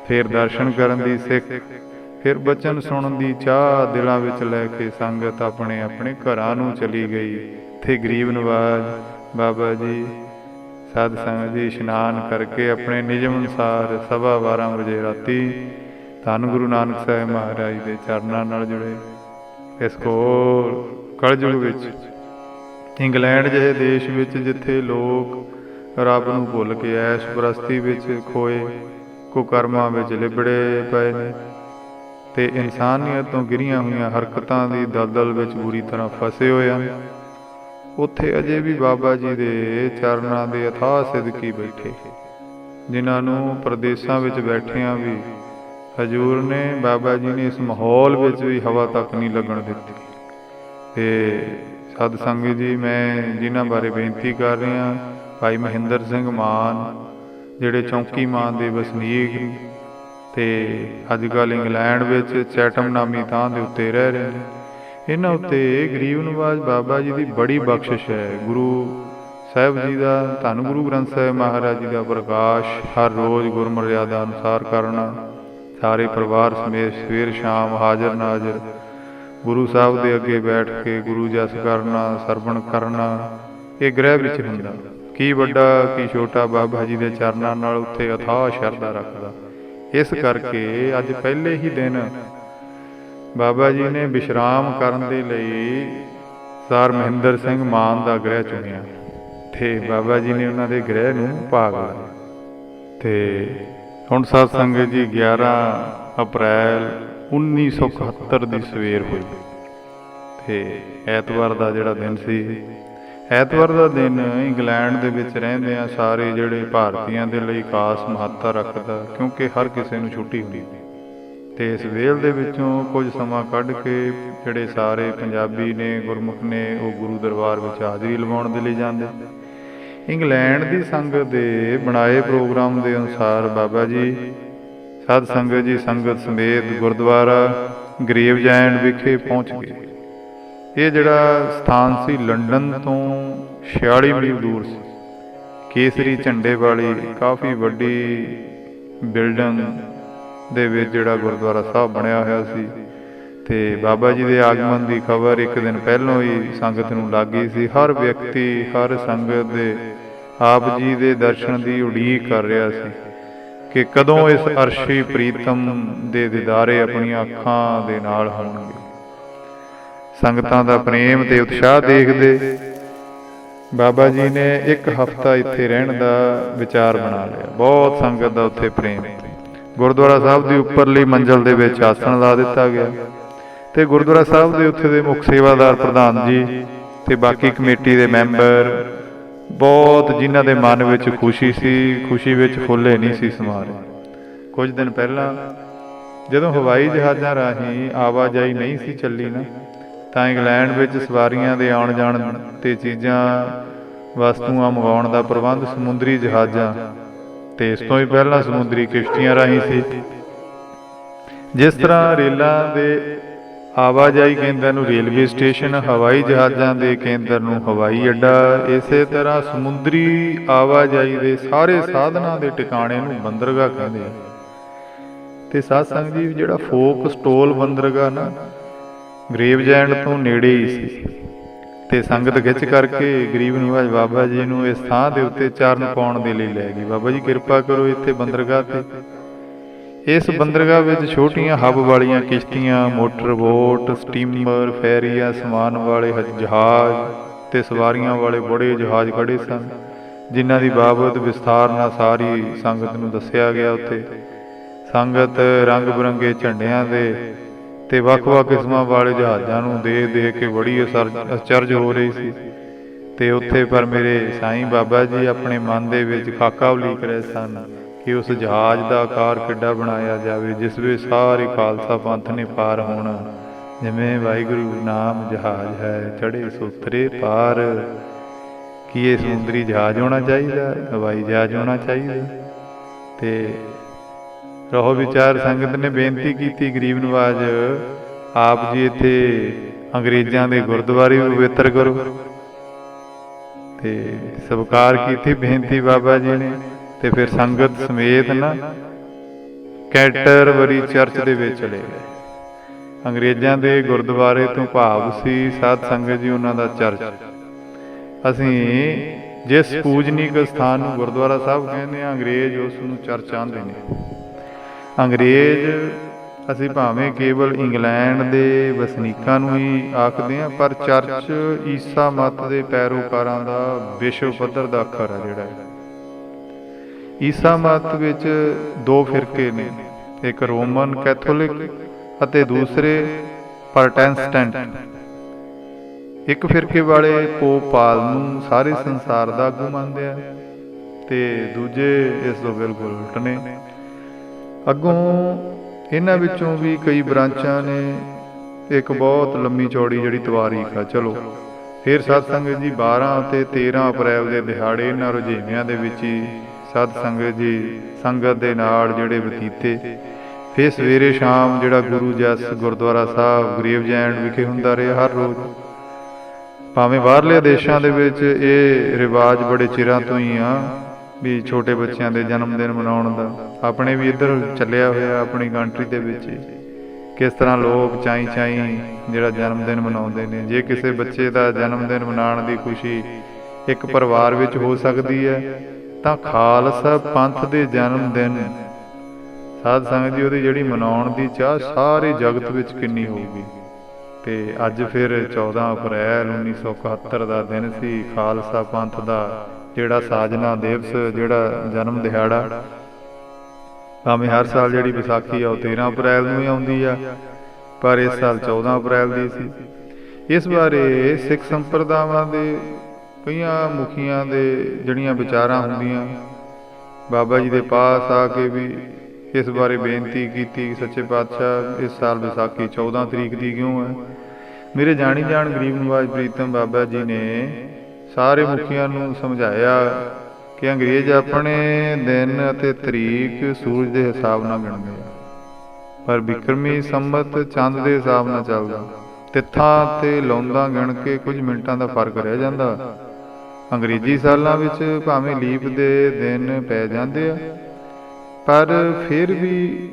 ਫਿਰ ਦਰਸ਼ਨ ਕਰਨ ਦੀ ਸਿੱਖ, ਫਿਰ ਬਚਨ ਸੁਣਨ ਦੀ ਚਾਹ ਦਿਲਾਂ ਵਿੱਚ ਲੈ ਕੇ ਸੰਗਤ ਆਪਣੇ ਆਪਣੇ ਘਰਾਂ ਨੂੰ ਚਲੀ ਗਈ। ਤੇ ਗਰੀਬ ਨਵਾਜ ਬਾਬਾ ਜੀ ਸਾਧ ਸੰਗਤ ਜੀ ਇਸ਼ਨਾਨ ਕਰਕੇ ਆਪਣੇ ਨਿਯਮ ਅਨੁਸਾਰ 12:15 ਵਜੇ ਰਾਤੀ ਧੰਨ ਗੁਰੂ ਨਾਨਕ ਸਾਹਿਬ ਮਹਾਰਾਜ ਦੇ ਚਰਨਾਂ ਨਾਲ ਜੁੜੇ। ਇਸ ਕੋਲ ਕਲਯੁਗ ਵਿੱਚ ਇੰਗਲੈਂਡ ਜਿਹੇ ਦੇਸ਼ ਵਿੱਚ ਜਿੱਥੇ ਲੋਕ ਰੱਬ ਨੂੰ ਭੁੱਲ ਕੇ ਐਸ਼ ਪ੍ਰਸਤੀ ਵਿੱਚ ਖੋਏ, ਕੁਕਰਮਾਂ ਵਿੱਚ ਲਿਬੜੇ ਪਏ ਨੇ ਤੇ ਇਨਸਾਨੀਅਤ ਤੋਂ ਗਿਰੀਆਂ ਹੋਈਆਂ ਹਰਕਤਾਂ ਦੀ ਦਲਦਲ ਵਿੱਚ ਬੁਰੀ ਤਰ੍ਹਾਂ ਫਸੇ ਹੋਏ ਹਨ, ਉੱਥੇ ਅਜੇ ਵੀ ਬਾਬਾ ਜੀ ਦੇ ਚਰਨਾਂ ਦੇ ਅਥਾਹ ਸਿਦਕੀ ਬੈਠੇ, ਜਿਨ੍ਹਾਂ ਨੂੰ ਪ੍ਰਦੇਸ਼ਾਂ ਵਿੱਚ ਬੈਠਿਆਂ ਵੀ ਹਜ਼ੂਰ ਨੇ, ਬਾਬਾ ਜੀ ਨੇ ਇਸ ਮਾਹੌਲ ਵਿੱਚ ਵੀ ਹਵਾ ਤੱਕ ਨਹੀਂ ਲੱਗਣ ਦਿੱਤੀ। ਤੇ ਸਾਧ ਸੰਗਤ ਜੀ, ਮੈਂ ਜਿਨ੍ਹਾਂ ਬਾਰੇ ਬੇਨਤੀ ਕਰ ਰਿਹਾ, ਭਾਈ ਮਹਿੰਦਰ ਸਿੰਘ ਮਾਨ ਜਿਹੜੇ ਚੌਂਕੀ ਮਾਨ ਦੇ ਵਸਨੀਕ ਤੇ ਅੱਜ ਕੱਲ੍ਹ ਇੰਗਲੈਂਡ ਵਿੱਚ ਚੈਟਮ ਨਾਮੀ ਥਾਂ ਦੇ ਉੱਤੇ ਰਹਿ ਰਹੇ ਨੇ, ਇਹਨਾਂ ਉੱਤੇ ਗਰੀਬ ਨਵਾਜ ਬਾਬਾ ਜੀ ਦੀ ਬੜੀ ਬਖਸ਼ਿਸ਼ ਹੈ। ਗੁਰੂ ਸਾਹਿਬ ਜੀ ਦਾ, ਧੰਨ ਗੁਰੂ ਗ੍ਰੰਥ ਸਾਹਿਬ ਮਹਾਰਾਜ ਜੀ ਦਾ ਪ੍ਰਕਾਸ਼ ਹਰ ਰੋਜ਼ ਗੁਰਮਰਿਆਦਾ ਅਨੁਸਾਰ ਕਰਨਾ, ਸਾਰੇ ਪਰਿਵਾਰ ਸਮੇਤ ਸਵੇਰ ਸ਼ਾਮ ਹਾਜ਼ਰ ਨਾਜ਼ਰ ਗੁਰੂ ਸਾਹਿਬ ਦੇ ਅੱਗੇ ਬੈਠ ਕੇ ਗੁਰੂ ਜਸ ਕਰਨਾ, ਸਰਵਣ ਕਰਨਾ, ਇਹ ਗ੍ਰਹਿ ਵਿੱਚ ਹੁੰਦਾ। ਕੀ ਵੱਡਾ ਕੀ ਛੋਟਾ ਬਾਬਾ ਜੀ ਦੇ ਚਰਨਾਂ ਨਾਲ ਉੱਥੇ ਅਥਾਹ ਸ਼ਰਧਾ ਰੱਖਦਾ। ਇਸ ਕਰਕੇ ਅੱਜ ਪਹਿਲੇ ਹੀ ਦਿਨ ਬਾਬਾ ਜੀ ਨੇ ਵਿਸ਼ਰਾਮ ਕਰਨ ਦੇ ਲਈ ਸਰ ਮਹਿੰਦਰ ਸਿੰਘ ਮਾਨ ਦਾ ਗ੍ਰਹਿ ਚੁਣਿਆ ਤੇ ਬਾਬਾ ਜੀ ਨੇ ਉਹਨਾਂ ਦੇ ਗ੍ਰਹਿ ਨੂੰ ਭਾਗ ਲਿਆ। ਤੇ ਹੁਣ ਸਾਧ ਸੰਗਤ ਜੀ 11 ਅਪ੍ਰੈਲ 1971 ਦੀ ਸਵੇਰ ਹੋਈ ਤੇ ਐਤਵਾਰ ਦਾ ਜਿਹੜਾ ਦਿਨ ਸੀ, ਐਤਵਾਰ ਦਾ ਦਿਨ ਇੰਗਲੈਂਡ ਦੇ ਵਿੱਚ ਰਹਿੰਦਿਆਂ ਸਾਰੇ ਜਿਹੜੇ ਭਾਰਤੀਆਂ ਦੇ ਲਈ ਖਾਸ ਮਹੱਤਤਾ ਰੱਖਦਾ, ਕਿਉਂਕਿ ਹਰ ਕਿਸੇ ਨੂੰ ਛੁੱਟੀ ਹੁੰਦੀ ਤੇ ਇਸ ਵੇਲ ਦੇ ਵਿੱਚੋਂ ਕੁਝ ਸਮਾਂ ਕੱਢ ਕੇ ਜਿਹੜੇ ਸਾਰੇ ਪੰਜਾਬੀ ਨੇ, ਗੁਰਮੁਖ ਨੇ, ਉਹ ਗੁਰੂ ਦਰਬਾਰ ਵਿੱਚ ਹਾਜ਼ਰੀ ਲਵਾਉਣ ਦੇ ਲਈ ਜਾਂਦੇ। ਇੰਗਲੈਂਡ ਦੀ ਸੰਗਤ ਦੇ ਬਣਾਏ ਪ੍ਰੋਗਰਾਮ ਦੇ ਅਨੁਸਾਰ ਬਾਬਾ ਜੀ ਸਾਧ ਸੰਗਤ ਜੀ ਸੰਗਤ ਸਮੇਤ ਗੁਰਦੁਆਰਾ ਗ੍ਰੇਵਜੈਂਡ ਵਿਖੇ ਪਹੁੰਚ ਗਏ। ਇਹ ਜਿਹੜਾ ਸਥਾਨ ਸੀ ਲੰਡਨ ਤੋਂ 46 ਮੀਲ ਦੂਰ ਸੀ। ਕੇਸਰੀ ਝੰਡੇ ਵਾਲੀ ਕਾਫੀ ਵੱਡੀ ਬਿਲਡਿੰਗ ਦੇ ਵਿੱਚ ਜਿਹੜਾ ਗੁਰਦੁਆਰਾ ਸਾਹਿਬ ਬਣਿਆ ਹੋਇਆ ਸੀ ਤੇ ਬਾਬਾ ਜੀ ਦੇ ਆਗਮਨ ਦੀ ਖਬਰ ਇੱਕ ਦਿਨ ਪਹਿਲਾਂ ਹੀ ਸੰਗਤ ਨੂੰ ਲੱਗ ਗਈ ਸੀ। ਹਰ ਵਿਅਕਤੀ, ਹਰ ਸੰਗਤ ਦੇ ਆਪ ਜੀ ਦੇ ਦਰਸ਼ਨ ਦੀ ਉਡੀਕ ਕਰ ਰਿਹਾ ਸੀ ਕਿ ਕਦੋਂ ਇਸ ਅਰਸ਼ੀ ਪ੍ਰੀਤਮ ਦੇ ਦੀਦਾਰੇ ਆਪਣੀਆਂ ਅੱਖਾਂ ਦੇ ਨਾਲ ਹੋਣਗੇ। ਸੰਗਤਾਂ ਦਾ ਪ੍ਰੇਮ ਤੇ ਉਤਸ਼ਾਹ ਦੇਖਦੇ ਬਾਬਾ ਜੀ ਨੇ ਇੱਕ ਹਫ਼ਤਾ ਇੱਥੇ ਰਹਿਣ ਦਾ ਵਿਚਾਰ ਬਣਾ ਲਿਆ। ਬਹੁਤ ਸੰਗਤ ਦਾ ਉੱਥੇ ਪ੍ਰੇਮ। ਗੁਰਦੁਆਰਾ ਸਾਹਿਬ ਦੀ ਉੱਪਰਲੀ ਮੰਜ਼ਲ ਦੇ ਵਿੱਚ ਆਸਣ ਲਾ ਦਿੱਤਾ ਗਿਆ ਤੇ ਗੁਰਦੁਆਰਾ ਸਾਹਿਬ ਦੇ ਉੱਥੇ ਦੇ ਮੁੱਖ ਸੇਵਾਦਾਰ ਪ੍ਰਧਾਨ ਜੀ ਤੇ ਬਾਕੀ ਕਮੇਟੀ ਦੇ ਮੈਂਬਰ ਬਹੁਤ ਜਿਨ੍ਹਾਂ ਦੇ ਮਨ ਵਿੱਚ ਖੁਸ਼ੀ ਸੀ, ਖੁਸ਼ੀ ਵਿੱਚ ਫੁੱਲੇ ਨਹੀਂ ਸੀ ਸਮਾ ਰਹੇ। ਕੁਝ ਦਿਨ ਪਹਿਲਾਂ ਜਦੋਂ ਹਵਾਈ ਜਹਾਜ਼ਾਂ ਰਾਹੀਂ ਆਵਾਜਾਈ ਨਹੀਂ ਸੀ ਚੱਲੀ ਨਾ, ਤਾਂ ਇੰਗਲੈਂਡ ਵਿੱਚ ਸਵਾਰੀਆਂ ਦੇ ਆਉਣ ਜਾਣ ਤੇ ਚੀਜ਼ਾਂ ਵਸਤੂਆਂ ਮੰਗਵਾਉਣ ਦਾ ਪ੍ਰਬੰਧ ਸਮੁੰਦਰੀ ਜਹਾਜ਼ਾਂ ਤੇ ਇਸ ਤੋਂ ਵੀ ਪਹਿਲਾਂ ਸਮੁੰਦਰੀ ਕਿਸ਼ਤੀਆਂ ਰਾਹੀਂ ਸੀ। ਜਿਸ ਤਰ੍ਹਾਂ ਰੇਲਾਂ ਦੇ ਆਵਾਜਾਈ ਕੇਂਦਰ ਨੂੰ ਰੇਲਵੇ ਸਟੇਸ਼ਨ, ਹਵਾਈ ਜਹਾਜ਼ਾਂ ਦੇ ਕੇਂਦਰ ਨੂੰ ਹਵਾਈ ਅੱਡਾ, ਇਸੇ ਤਰ੍ਹਾਂ ਸਮੁੰਦਰੀ ਆਵਾਜਾਈ ਦੇ ਸਾਰੇ ਸਾਧਨਾਂ ਦੇ ਟਿਕਾਣੇ ਨੂੰ ਬੰਦਰਗਾਹ ਕਹਿੰਦੇ ਆ। ਤੇ ਸਾਧ ਸੰਗਤ ਜੀ, ਜਿਹੜਾ ਫੋਕ ਸਟੋਲ ਬੰਦਰਗਾਹ ਨਾ ਗ੍ਰੇਵਜੈਂਡ ਤੋਂ ਨੇੜੇ ਹੀ ਸੀ, ਤੇ ਸੰਗਤ ਖਿੱਚ ਕਰਕੇ ਗਰੀਬ ਨਿਵਾਜ ਬਾਬਾ ਜੀ ਨੂੰ ਇਸ ਥਾਂ ਦੇ ਉੱਤੇ ਚਰਨ ਪਾਉਣ ਦੇ ਲਈ ਲੈ ਗਈ। ਬਾਬਾ ਜੀ ਕਿਰਪਾ ਕਰੋ ਇੱਥੇ ਬੰਦਰਗਾਹ ਤੇ। ਇਸ ਬੰਦਰਗਾਹ ਵਿੱਚ ਛੋਟੀਆਂ ਹੱਬ ਵਾਲੀਆਂ ਕਿਸ਼ਤੀਆਂ, ਮੋਟਰ ਬੋਟ, ਸਟੀਮਰ, ਫੈਰੀਆਂ, ਸਮਾਨ ਵਾਲੇ ਜਹਾਜ਼ ਤੇ ਸਵਾਰੀਆਂ ਵਾਲੇ ਬੜੇ ਜਹਾਜ਼ ਖੜੇ ਸਨ, ਜਿਨ੍ਹਾਂ ਦੀ ਬਾਬਤ ਵਿਸਥਾਰ ਨਾਲ ਸਾਰੀ ਸੰਗਤ ਨੂੰ ਦੱਸਿਆ ਗਿਆ। ਉੱਥੇ ਸੰਗਤ ਰੰਗ ਬਿਰੰਗੇ ਝੰਡਿਆਂ ਦੇ ਤੇ ਵੱਖ-ਵੱਖ ਕਿਸਮਾਂ ਵਾਲੇ ਜਹਾਜ਼ਾਂ ਨੂੰ ਦੇਖ ਕੇ ਬੜੀ ਅਚਰਜ ਹੋ ਰਹੀ ਸੀ। ਤੇ ਉੱਥੇ ਪਰ ਮੇਰੇ ਸਾਈਂ ਬਾਬਾ ਜੀ ਆਪਣੇ ਮਨ ਦੇ ਵਿੱਚ ਖਾਕਾ ਉਲੀਕ ਰਹੇ ਸਨ ਕਿ ਉਸ ਜਹਾਜ਼ ਦਾ ਆਕਾਰ ਕਿੱਡਾ ਬਣਾਇਆ ਜਾਵੇ ਜਿਸ ਵਿੱਚ ਸਾਰੇ ਖਾਲਸਾ ਪੰਥ ਨੇ ਪਾਰ ਹੋਣਾ, ਜਿਵੇਂ ਵਾਹਿਗੁਰੂ ਨਾਮ ਜਹਾਜ਼ ਹੈ ਚੜ੍ਹੇ ਸੁਥਰੇ ਪਾਰ। ਕੀ ਇਹ ਸਮੁੰਦਰੀ ਜਹਾਜ਼ ਹੋਣਾ ਚਾਹੀਦਾ, ਹਵਾਈ ਜਹਾਜ਼ ਹੋਣਾ ਚਾਹੀਦਾ? ਤੇ ਰਹੋ ਵਿਚਾਰ ਸੰਗਤ ਨੇ ਬੇਨਤੀ ਕੀਤੀ, ਗਰੀਬ ਨਵਾਜ ਆਪ ਜੀ ਇੱਥੇ ਅੰਗਰੇਜ਼ਾਂ ਦੇ ਗੁਰਦੁਆਰੇ ਵੀ ਪਵਿੱਤਰ ਕਰੋ। ਤੇ ਸਵੀਕਾਰ ਕੀਤੀ ਬੇਨਤੀ ਬਾਬਾ ਜੀ ਨੇ। ਤੇ ਫਿਰ ਸੰਗਤ ਸਮੇਤ ਨਾ ਕੈਂਟਰਬਰੀ ਚਰਚ ਦੇ ਵਿੱਚ ਚਲੇ ਗਏ। ਅੰਗਰੇਜ਼ਾਂ ਦੇ ਗੁਰਦੁਆਰੇ ਤੋਂ ਭਾਵ ਸੀ ਸਾਧ ਸੰਗਤ ਜੀ ਉਹਨਾਂ ਦਾ ਚਰਚ। ਅਸੀਂ ਜਿਸ ਪੂਜਨੀਕ ਸਥਾਨ ਨੂੰ ਗੁਰਦੁਆਰਾ ਸਾਹਿਬ ਕਹਿੰਦੇ ਹਾਂ, ਅੰਗਰੇਜ਼ ਉਸ ਨੂੰ ਚਰਚ ਆਂਦੇ ਨੇ। ਅੰਗਰੇਜ਼ ਅਸੀਂ ਭਾਵੇਂ ਕੇਵਲ ਇੰਗਲੈਂਡ ਦੇ ਵਸਨੀਕਾਂ ਨੂੰ ਹੀ ਆਖਦੇ ਹਾਂ, ਪਰ ਚਰਚ ਈਸਾ ਮਤ ਦੇ ਪੈਰੋਕਾਰਾਂ ਦਾ ਵਿਸ਼ਵ ਪੱਧਰ ਦਾ ਅੱਖਰ ਹੈ। ਜਿਹੜਾ ਈਸਾ ਮਤ ਵਿੱਚ ਦੋ ਫਿਰਕੇ ਨੇ, ਇੱਕ ਰੋਮਨ ਕੈਥੋਲਿਕ ਅਤੇ ਦੂਸਰੇ ਪ੍ਰੋਟੈਸਟੈਂਟ। ਇੱਕ ਫਿਰਕੇ ਵਾਲੇ ਪੋਪ ਪਾਲ ਨੂੰ ਸਾਰੇ ਸੰਸਾਰ ਦਾ ਆਗੂ ਮੰਨਦੇ ਆ ਤੇ ਦੂਜੇ ਇਸ ਤੋਂ ਬਿਲਕੁਲ ਉਲਟ ਨੇ। ਅੱਗੋਂ ਇਹਨਾਂ ਵਿੱਚੋਂ ਵੀ ਕਈ ਬ੍ਰਾਂਚਾਂ ਨੇ, ਇੱਕ ਬਹੁਤ ਲੰਮੀ ਚੌੜੀ ਜਿਹੜੀ ਤਵਾਰੀਖ ਆ। ਚਲੋ ਫਿਰ ਸਾਧ ਸੰਗਤ ਜੀ 12 ਅਤੇ 13 ਅਪ੍ਰੈਲ ਦੇ ਦਿਹਾੜੇ ਇਹਨਾਂ ਰੁਝੇਵਿਆਂ ਦੇ ਵਿੱਚ ਹੀ ਸਾਧ ਸੰਗਤ ਜੀ ਸੰਗਤ ਦੇ ਨਾਲ ਜਿਹੜੇ ਬਤੀਤੇ। ਫਿਰ ਸਵੇਰੇ ਸ਼ਾਮ ਜਿਹੜਾ ਗੁਰੂ ਜਸ ਗੁਰਦੁਆਰਾ ਸਾਹਿਬ ਗ੍ਰੇਵਜੈਂਡ ਵਿਖੇ ਹੁੰਦਾ ਰਿਹਾ ਹਰ ਰੋਜ਼। ਭਾਵੇਂ ਬਾਹਰਲੇ ਦੇਸ਼ਾਂ ਦੇ ਵਿੱਚ ਇਹ ਰਿਵਾਜ ਬੜੇ ਚਿਰਾਂ ਤੋਂ ਹੀ ਆ ਵੀ ਛੋਟੇ ਬੱਚਿਆਂ ਦੇ ਜਨਮ ਦਿਨ ਮਨਾਉਣ ਦਾ, ਆਪਣੇ ਵੀ ਇੱਧਰ ਚੱਲਿਆ ਹੋਇਆ ਆਪਣੀ ਕੰਟਰੀ ਦੇ ਵਿੱਚ ਕਿਸ ਤਰ੍ਹਾਂ ਲੋਕ ਚਾਈਂ ਜਿਹੜਾ ਜਨਮ ਦਿਨ ਮਨਾਉਂਦੇ ਨੇ। ਜੇ ਕਿਸੇ ਬੱਚੇ ਦਾ ਜਨਮ ਦਿਨ ਮਨਾਉਣ ਦੀ ਖੁਸ਼ੀ ਇੱਕ ਪਰਿਵਾਰ ਵਿੱਚ ਹੋ ਸਕਦੀ ਹੈ, ਤਾਂ ਖਾਲਸਾ ਪੰਥ ਦੇ ਜਨਮ ਦਿਨ ਸਾਧ ਸੰਗਤ ਜੀ ਉਹਦੀ ਜਿਹੜੀ ਮਨਾਉਣ ਦੀ ਚਾਹ ਸਾਰੇ ਜਗਤ ਵਿੱਚ ਕਿੰਨੀ ਹੋਊਗੀ। ਤੇ ਅੱਜ ਫਿਰ 14 ਅਪ੍ਰੈਲ 1971 ਦਾ ਦਿਨ ਸੀ, ਖਾਲਸਾ ਪੰਥ ਦਾ ਜਿਹੜਾ ਸਾਜਨਾ ਦਿਵਸ, ਜਿਹੜਾ ਜਨਮ ਦਿਹਾੜਾ। ਭਾਵੇਂ ਹਰ ਸਾਲ ਜਿਹੜੀ ਵਿਸਾਖੀ ਆ ਉਹ 13 ਅਪ੍ਰੈਲ ਨੂੰ ਹੀ ਆਉਂਦੀ ਆ, ਪਰ ਇਸ ਸਾਲ 14 ਅਪ੍ਰੈਲ ਦੀ ਸੀ। ਇਸ ਬਾਰੇ ਸਿੱਖ ਸੰਪਰਦਾਵਾਂ ਦੇ ਕਈਆਂ ਮੁਖੀਆਂ ਦੇ ਜਿਹੜੀਆਂ ਵਿਚਾਰਾਂ ਹੁੰਦੀਆਂ, ਬਾਬਾ ਜੀ ਦੇ ਪਾਸ ਆ ਕੇ ਵੀ ਇਸ ਬਾਰੇ ਬੇਨਤੀ ਕੀਤੀ, ਸੱਚੇ ਪਾਤਸ਼ਾਹ ਇਸ ਸਾਲ ਵਿਸਾਖੀ 14 ਤਰੀਕ ਦੀ ਕਿਉਂ ਹੈ? ਮੇਰੇ ਜਾਣੀ ਜਾਣ ਗਰੀਬ ਨਿਵਾਜ ਪ੍ਰੀਤਮ ਬਾਬਾ ਜੀ ਨੇ ਸਾਰੇ ਮੁਖੀਆਂ ਨੂੰ ਸਮਝਾਇਆ ਕਿ ਅੰਗਰੇਜ਼ ਆਪਣੇ ਦਿਨ ਅਤੇ ਤਰੀਕ ਸੂਰਜ ਦੇ ਹਿਸਾਬ ਨਾਲ ਗਿਣਦੇ ਆ, ਪਰ ਬਿਕਰਮੀ ਸੰਮਤ ਚੰਦ ਦੇ ਹਿਸਾਬ ਨਾਲ ਚੱਲਦਾ। ਤਿੱਥਾਂ ਤੇ ਲੌਂਦਾਂ ਗਿਣ ਕੇ ਕੁਝ ਮਿੰਟਾਂ ਦਾ ਫਰਕ ਰਹਿ ਜਾਂਦਾ। ਅੰਗਰੇਜ਼ੀ ਸਾਲਾਂ ਵਿੱਚ ਭਾਵੇਂ ਲੀਪ ਦੇ ਦਿਨ ਪੈ ਜਾਂਦੇ ਆ, ਪਰ ਫਿਰ ਵੀ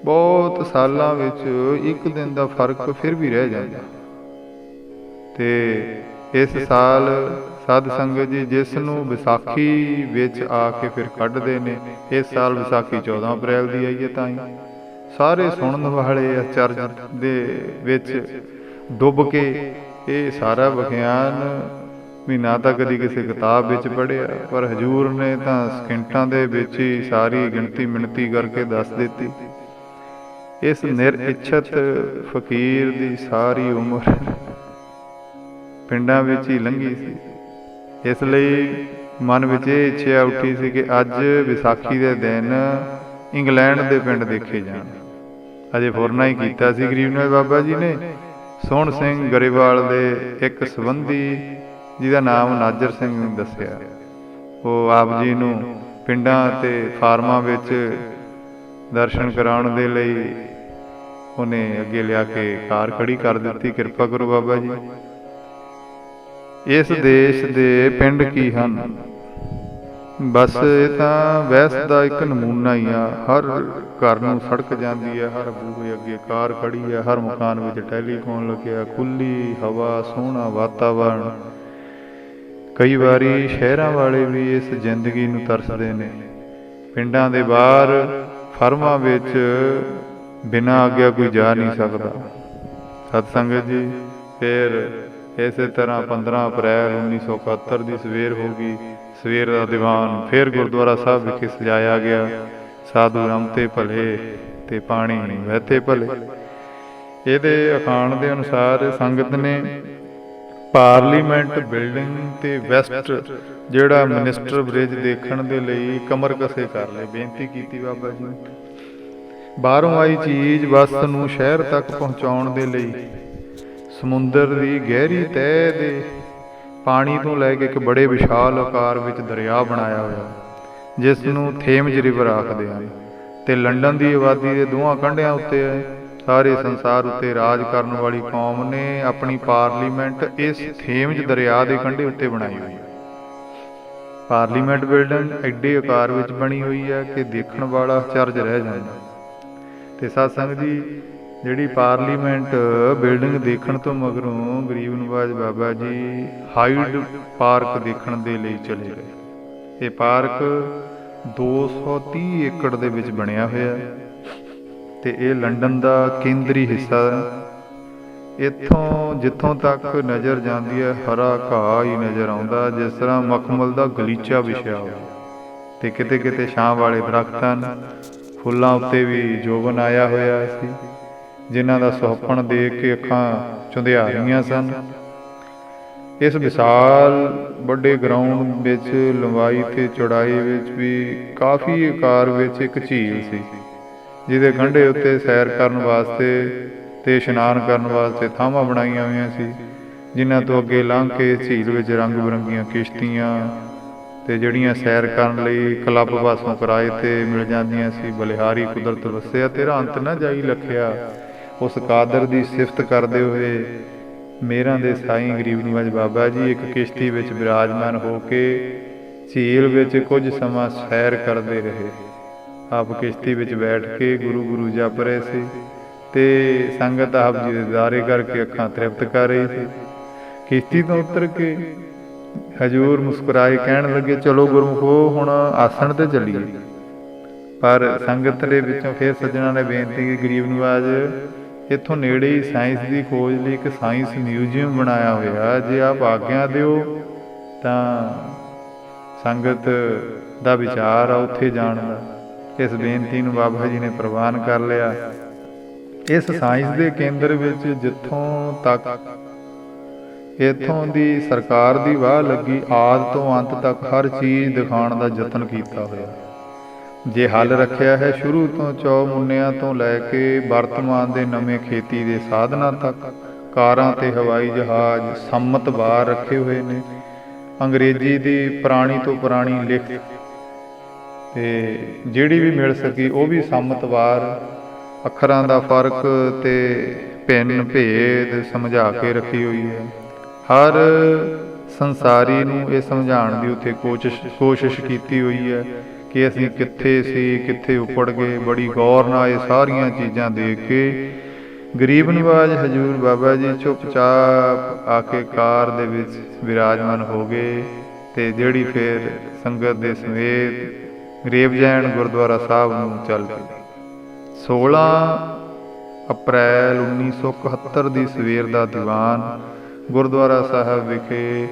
ਬਹੁਤ ਸਾਲਾਂ ਵਿੱਚ ਇੱਕ ਦਿਨ ਦਾ ਫਰਕ ਫਿਰ ਵੀ ਰਹਿ ਜਾਂਦਾ। ਤੇ ਇਸ ਸਾਲ ਸਾਧ ਸੰਗਤ ਜੀ ਜਿਸ ਨੂੰ ਵਿਸਾਖੀ ਵਿੱਚ ਆ ਕੇ ਫਿਰ ਕੱਢਦੇ ਨੇ, ਇਸ ਸਾਲ ਵਿਸਾਖੀ 14 ਅਪ੍ਰੈਲ ਦੀ ਆਈ ਹੈ। ਤਾਂ ਹੀ ਸਾਰੇ ਸੁਣਨ ਵਾਲੇ ਅਚਰਜ ਦੇ ਵਿੱਚ ਡੁੱਬ ਕੇ ਇਹ ਸਾਰਾ ਵਿਖਿਆਨ ਵੀ ਨਾ ਤਾਂ ਕਦੀ ਕਿਸੇ ਕਿਤਾਬ ਵਿੱਚ ਪੜ੍ਹਿਆ, ਪਰ ਹਜ਼ੂਰ ਨੇ ਤਾਂ ਸਕਿੰਟਾਂ ਦੇ ਵਿੱਚ ਹੀ ਸਾਰੀ ਗਿਣਤੀ ਮਿਣਤੀ ਕਰਕੇ ਦੱਸ ਦਿੱਤੀ। ਇਸ ਨਿਰਇੱਛਤ ਫਕੀਰ ਦੀ ਸਾਰੀ ਉਮਰ ਪਿੰਡਾਂ ਵਿੱਚ ਹੀ ਲੰਘੀ ਸੀ। ਇਸ ਲਈ ਮਨ ਵਿੱਚ ਇਹ ਇੱਛਾ ਉੱਠੀ ਸੀ ਕਿ ਅੱਜ ਵਿਸਾਖੀ ਦੇ ਦਿਨ ਇੰਗਲੈਂਡ ਦੇ ਪਿੰਡ ਦੇਖੇ ਜਾਣ। ਅਜੇ ਫੁਰਨਾ ਹੀ ਕੀਤਾ ਸੀ ਗਰੀਬ ਨਿਵਾਜ ਬਾਬਾ ਜੀ ਨੇ। ਸੋਹਣ ਸਿੰਘ ਗਰੇਵਾਲ ਦੇ ਇੱਕ ਸੰਬੰਧੀ ਜਿਹਦਾ ਨਾਮ ਨਾਜਰ ਸਿੰਘ ਨੂੰ ਦੱਸਿਆ, ਉਹ ਆਪ ਜੀ ਨੂੰ ਪਿੰਡਾਂ ਅਤੇ ਫਾਰਮਾਂ ਵਿੱਚ ਦਰਸ਼ਨ ਕਰਾਉਣ ਦੇ ਲਈ ਉਹਨੇ ਅੱਗੇ ਲਿਆ ਕੇ ਕਾਰ ਖੜੀ ਕਰ ਦਿੱਤੀ। ਕਿਰਪਾ ਕਰੋ ਬਾਬਾ ਜੀ। ਇਸ ਦੇਸ਼ ਦੇ ਪਿੰਡ ਕੀ ਹਨ, ਬਸ ਇਹ ਤਾਂ ਵੈਸ ਦਾ ਇੱਕ ਨਮੂਨਾ ਹੀ ਆ। ਹਰ ਘਰ ਨੂੰ ਸੜਕ ਜਾਂਦੀ ਹੈ, ਹਰ ਬੂਹੇ ਅੱਗੇ ਕਾਰ ਖੜੀ ਹੈ, ਹਰ ਮਕਾਨ ਵਿੱਚ ਟੈਲੀਫੋਨ ਲੱਗਿਆ, ਖੁੱਲੀ ਹਵਾ, ਸੋਹਣਾ ਵਾਤਾਵਰਨ। ਕਈ ਵਾਰੀ ਸ਼ਹਿਰਾਂ ਵਾਲੇ ਵੀ ਇਸ ਜ਼ਿੰਦਗੀ ਨੂੰ ਤਰਸਦੇ ਨੇ। ਪਿੰਡਾਂ ਦੇ ਬਾਹਰ ਫਰਮਾਂ ਵਿੱਚ ਬਿਨਾਂ ਆਗਿਆ ਕੋਈ ਜਾ ਨਹੀਂ ਸਕਦਾ। ਸਤ ਸੰਗਤ ਜੀ, ਫਿਰ ਇਸੇ ਤਰ੍ਹਾਂ 15 ਅਪ੍ਰੈਲ 1971 ਦੀ ਸਵੇਰ ਹੋ ਗਈ। ਸਵੇਰ ਦਾ ਦੀਵਾਨ ਫਿਰ ਗੁਰਦੁਆਰਾ ਸਾਹਿਬ ਵਿਖੇ ਸਜਾਇਆ ਗਿਆ। ਸਾਧੂ ਰਮਤੇ ਭਲੇ ਤੇ ਪਾਣੀ ਵਹਿਤੇ ਭਲੇ। ਇਹਦੇ ਅਖਾਣ ਦੇ ਅਨੁਸਾਰ ਸੰਗਤ ਨੇ ਪਾਰਲੀਮੈਂਟ ਬਿਲਡਿੰਗ ਤੇ ਵੈਸਟ ਜਿਹੜਾ ਮਿਨਿਸਟਰ ਬ੍ਰਿਜ ਦੇਖਣ ਦੇ ਲਈ ਕਮਰ ਕਸੇ ਕਰ ਲਏ। ਬੇਨਤੀ ਕੀਤੀ ਬਾਬਾ ਜੀ ਨੂੰ, ਬਾਹਰੋਂ ਆਈ ਚੀਜ਼ ਵਸਤ ਨੂੰ ਸ਼ਹਿਰ ਤੱਕ ਪਹੁੰਚਾਉਣ ਦੇ ਲਈ ਸਮੁੰਦਰ ਦੀ ਗਹਿਰੀ ਤਹਿ ਦੇ ਪਾਣੀ ਤੋਂ ਲੈ ਕੇ ਇੱਕ ਬੜੇ ਵਿਸ਼ਾਲ ਆਕਾਰ ਵਿੱਚ ਦਰਿਆ ਬਣਾਇਆ ਹੋਇਆ, ਜਿਸ ਨੂੰ ਥੇਮਜ਼ ਰਿਵਰ ਆਖਦੇ ਹਨ। ਤੇ ਲੰਡਨ ਦੀ ਆਬਾਦੀ ਦੇ ਦੋਹਾਂ ਕੰਢਿਆਂ ਉੱਤੇ ਸਾਰੇ ਸੰਸਾਰ ਉੱਤੇ ਰਾਜ ਕਰਨ ਵਾਲੀ ਕੌਮ ਨੇ ਆਪਣੀ ਪਾਰਲੀਮੈਂਟ ਇਸ ਥੇਮਜ਼ ਦਰਿਆ ਦੇ ਕੰਢੇ ਉੱਤੇ ਬਣਾਈ ਹੋਈ ਹੈ। ਪਾਰਲੀਮੈਂਟ ਬਿਲਡਿੰਗ ਐਡੇ ਆਕਾਰ ਵਿੱਚ ਬਣੀ ਹੋਈ ਹੈ ਕਿ ਦੇਖਣ ਵਾਲਾ ਅਚਰਜ ਰਹਿ ਜਾਂਦਾ। ਤੇ ਸਤ ਸੰਗਤ ਜੀ, ਜਿਹੜੀ ਪਾਰਲੀਮੈਂਟ ਬਿਲਡਿੰਗ ਦੇਖਣ ਤੋਂ ਮਗਰੋਂ ਗਰੀਬ ਨਿਵਾਜ ਬਾਬਾ ਜੀ ਹਾਈਡ ਪਾਰਕ ਦੇਖਣ ਦੇ ਲਈ ਚਲੇ ਗਏ। ਇਹ ਪਾਰਕ 230 ਏਕੜ ਦੇ ਵਿੱਚ ਬਣਿਆ ਹੋਇਆ ਤੇ ਇਹ ਲੰਡਨ ਦਾ ਕੇਂਦਰੀ ਹਿੱਸਾ। ਇੱਥੋਂ ਜਿੱਥੋਂ ਤੱਕ ਨਜ਼ਰ ਜਾਂਦੀ ਹੈ ਹਰਾ ਘਾਹ ਹੀ ਨਜ਼ਰ ਆਉਂਦਾ, ਜਿਸ ਤਰ੍ਹਾਂ ਮਖਮਲ ਦਾ ਗਲੀਚਾ ਵਿਛਿਆ ਹੋਇਆ। ਤੇ ਕਿਤੇ ਕਿਤੇ ਛਾਂ ਵਾਲੇ ਦਰਖਤ ਹਨ, ਫੁੱਲਾਂ ਉੱਤੇ ਵੀ ਜੋਬਨ ਆਇਆ ਹੋਇਆ ਸੀ, ਜਿਨ੍ਹਾਂ ਦਾ ਸੁਹੱਪਣ ਦੇਖ ਕੇ ਅੱਖਾਂ ਚੁੰਧਿਆ ਰਹੀਆਂ ਸਨ। ਇਸ ਵਿਸ਼ਾਲ ਵੱਡੇ ਗਰਾਊਂਡ ਵਿੱਚ ਲੰਬਾਈ ਤੇ ਚੌੜਾਈ ਵਿੱਚ ਵੀ ਕਾਫੀ ਆਕਾਰ ਵਿੱਚ ਇੱਕ ਝੀਲ ਸੀ, ਜਿਹਦੇ ਕੰਢੇ ਉੱਤੇ ਸੈਰ ਕਰਨ ਵਾਸਤੇ ਤੇ ਇਸ਼ਨਾਨ ਕਰਨ ਵਾਸਤੇ ਥਾਵਾਂ ਬਣਾਈਆਂ ਹੋਈਆਂ ਸੀ, ਜਿਨ੍ਹਾਂ ਤੋਂ ਅੱਗੇ ਲੰਘ ਕੇ ਝੀਲ ਵਿੱਚ ਰੰਗ ਬਿਰੰਗੀਆਂ ਕਿਸ਼ਤੀਆਂ ਤੇ ਜਿਹੜੀਆਂ ਸੈਰ ਕਰਨ ਲਈ ਕਲੱਬ ਪਾਸੋਂ ਕਿਰਾਏ ਤੇ ਮਿਲ ਜਾਂਦੀਆਂ ਸੀ। ਬਲਿਹਾਰੀ ਕੁਦਰਤ ਵਸਿਆ ਤੇਰਾ ਅੰਤ ਨਾ ਜਾਈ ਲਖਿਆ। ਉਸ ਕਾਦਰ ਦੀ ਸਿਫਤ ਕਰਦੇ ਹੋਏ ਮੇਰਾਂ ਦੇ ਸਾਈਂ ਗਰੀਬ ਨਿਵਾਜ ਬਾਬਾ ਜੀ ਇੱਕ ਕਿਸ਼ਤੀ ਵਿੱਚ ਬਿਰਾਜਮਾਨ ਹੋ ਕੇ ਝੀਲ ਵਿੱਚ ਕੁਝ ਸਮਾਂ ਸੈਰ ਕਰਦੇ ਰਹੇ। ਆਪ ਕਿਸ਼ਤੀ ਵਿੱਚ ਬੈਠ ਕੇ ਗੁਰੂ ਗੁਰੂ ਜਪ ਰਹੇ ਸੀ ਤੇ ਸੰਗਤ ਆਪ ਜੀ ਦੇ ਦਾਰੇ ਕਰਕੇ ਅੱਖਾਂ ਤ੍ਰਿਪਤ ਕਰ ਰਹੀ ਸੀ। ਕਿਸ਼ਤੀ ਤੋਂ ਉਤਰ ਕੇ ਹਜੂਰ ਮੁਸਕਰਾਏ ਕਹਿਣ ਲੱਗੇ, ਚਲੋ ਗੁਰਮੁਖੋ ਹੁਣ ਆਸਣ ਤੇ ਚੱਲੀਏ। ਪਰ ਸੰਗਤ ਦੇ ਵਿੱਚੋਂ ਫਿਰ ਸੱਜਣਾ ਨੇ ਬੇਨਤੀ ਕੀਤੀ, ਗਰੀਬ ਨਿਵਾਜ ਇੱਥੋਂ ਨੇੜੇ ਹੀ ਸਾਇੰਸ ਦੀ ਖੋਜ ਲਈ ਇੱਕ ਸਾਇੰਸ ਮਿਊਜ਼ੀਅਮ ਬਣਾਇਆ ਹੋਇਆ, ਜੇ ਆਪ ਆਗਿਆ ਦਿਓ ਤਾਂ ਸੰਗਤ ਦਾ ਵਿਚਾਰ ਆ ਉੱਥੇ ਜਾਣ ਦਾ। ਇਸ ਬੇਨਤੀ ਨੂੰ ਬਾਬਾ ਜੀ ਨੇ ਪ੍ਰਵਾਨ ਕਰ ਲਿਆ। ਇਸ ਸਾਇੰਸ ਦੇ ਕੇਂਦਰ ਵਿੱਚ ਜਿੱਥੋਂ ਤੱਕ ਇੱਥੋਂ ਦੀ ਸਰਕਾਰ ਦੀ ਵਾਹ ਲੱਗੀ, ਆਦ ਤੋਂ ਅੰਤ ਤੱਕ ਹਰ ਚੀਜ਼ ਦਿਖਾਉਣ ਦਾ ਯਤਨ ਕੀਤਾ ਹੋਇਆ। ਜੇ ਹੱਲ ਰੱਖਿਆ ਹੈ ਸ਼ੁਰੂ ਤੋਂ ਚੌ ਮੁੰਨਿਆਂ ਤੋਂ ਲੈ ਕੇ ਵਰਤਮਾਨ ਦੇ ਨਵੇਂ ਖੇਤੀ ਦੇ ਸਾਧਨਾਂ ਤੱਕ, ਕਾਰਾਂ ਤੇ ਹਵਾਈ ਜਹਾਜ਼, ਸੰਮਤ ਵਾਰ ਰੱਖੇ ਹੋਏ ਨੇ। ਅੰਗਰੇਜ਼ੀ ਦੀ ਪੁਰਾਣੀ ਤੋਂ ਪੁਰਾਣੀ ਲਿਖਤ ਤੇ ਜਿਹੜੀ ਵੀ ਮਿਲ ਸਕੀ ਉਹ ਵੀ ਸੰਮਤ ਵਾਰ, ਅੱਖਰਾਂ ਦਾ ਫਰਕ ਤੇ ਭਿੰਨ ਭੇਦ ਸਮਝਾ ਕੇ ਰੱਖੀ ਹੋਈ ਹੈ। ਹਰ ਸੰਸਾਰੀ ਨੂੰ ਇਹ ਸਮਝਾਉਣ ਦੀ ਉੱਥੇ ਕੋਸ਼ਿਸ਼ ਕੀਤੀ ਹੋਈ ਹੈ ਕਿ ਅਸੀਂ ਕਿੱਥੇ ਸੀ, ਕਿੱਥੇ ਉੱਪੜ ਗਏ। ਬੜੀ ਗੌਰ ਨਾਲ ਇਹ ਸਾਰੀਆਂ ਚੀਜ਼ਾਂ ਦੇਖ ਕੇ ਗਰੀਬ ਨਿਵਾਜ ਹਜੂਰ ਬਾਬਾ ਜੀ ਚੁੱਪਚਾਪ ਆ ਕੇ ਕਾਰ ਦੇ ਵਿੱਚ ਵਿਰਾਜਮਾਨ ਹੋ ਗਏ ਤੇ ਜਿਹੜੀ ਫਿਰ ਸੰਗਤ ਦੇ ਸਮੇਤ ਗਰੇਵਜੈਨ ਗੁਰਦੁਆਰਾ ਸਾਹਿਬ ਨੂੰ ਚੱਲ ਪਈ। 16 ਅਪ੍ਰੈਲ 1971 ਦੀ ਸਵੇਰ ਦਾ ਦੀਵਾਨ ਗੁਰਦੁਆਰਾ ਸਾਹਿਬ ਵਿਖੇ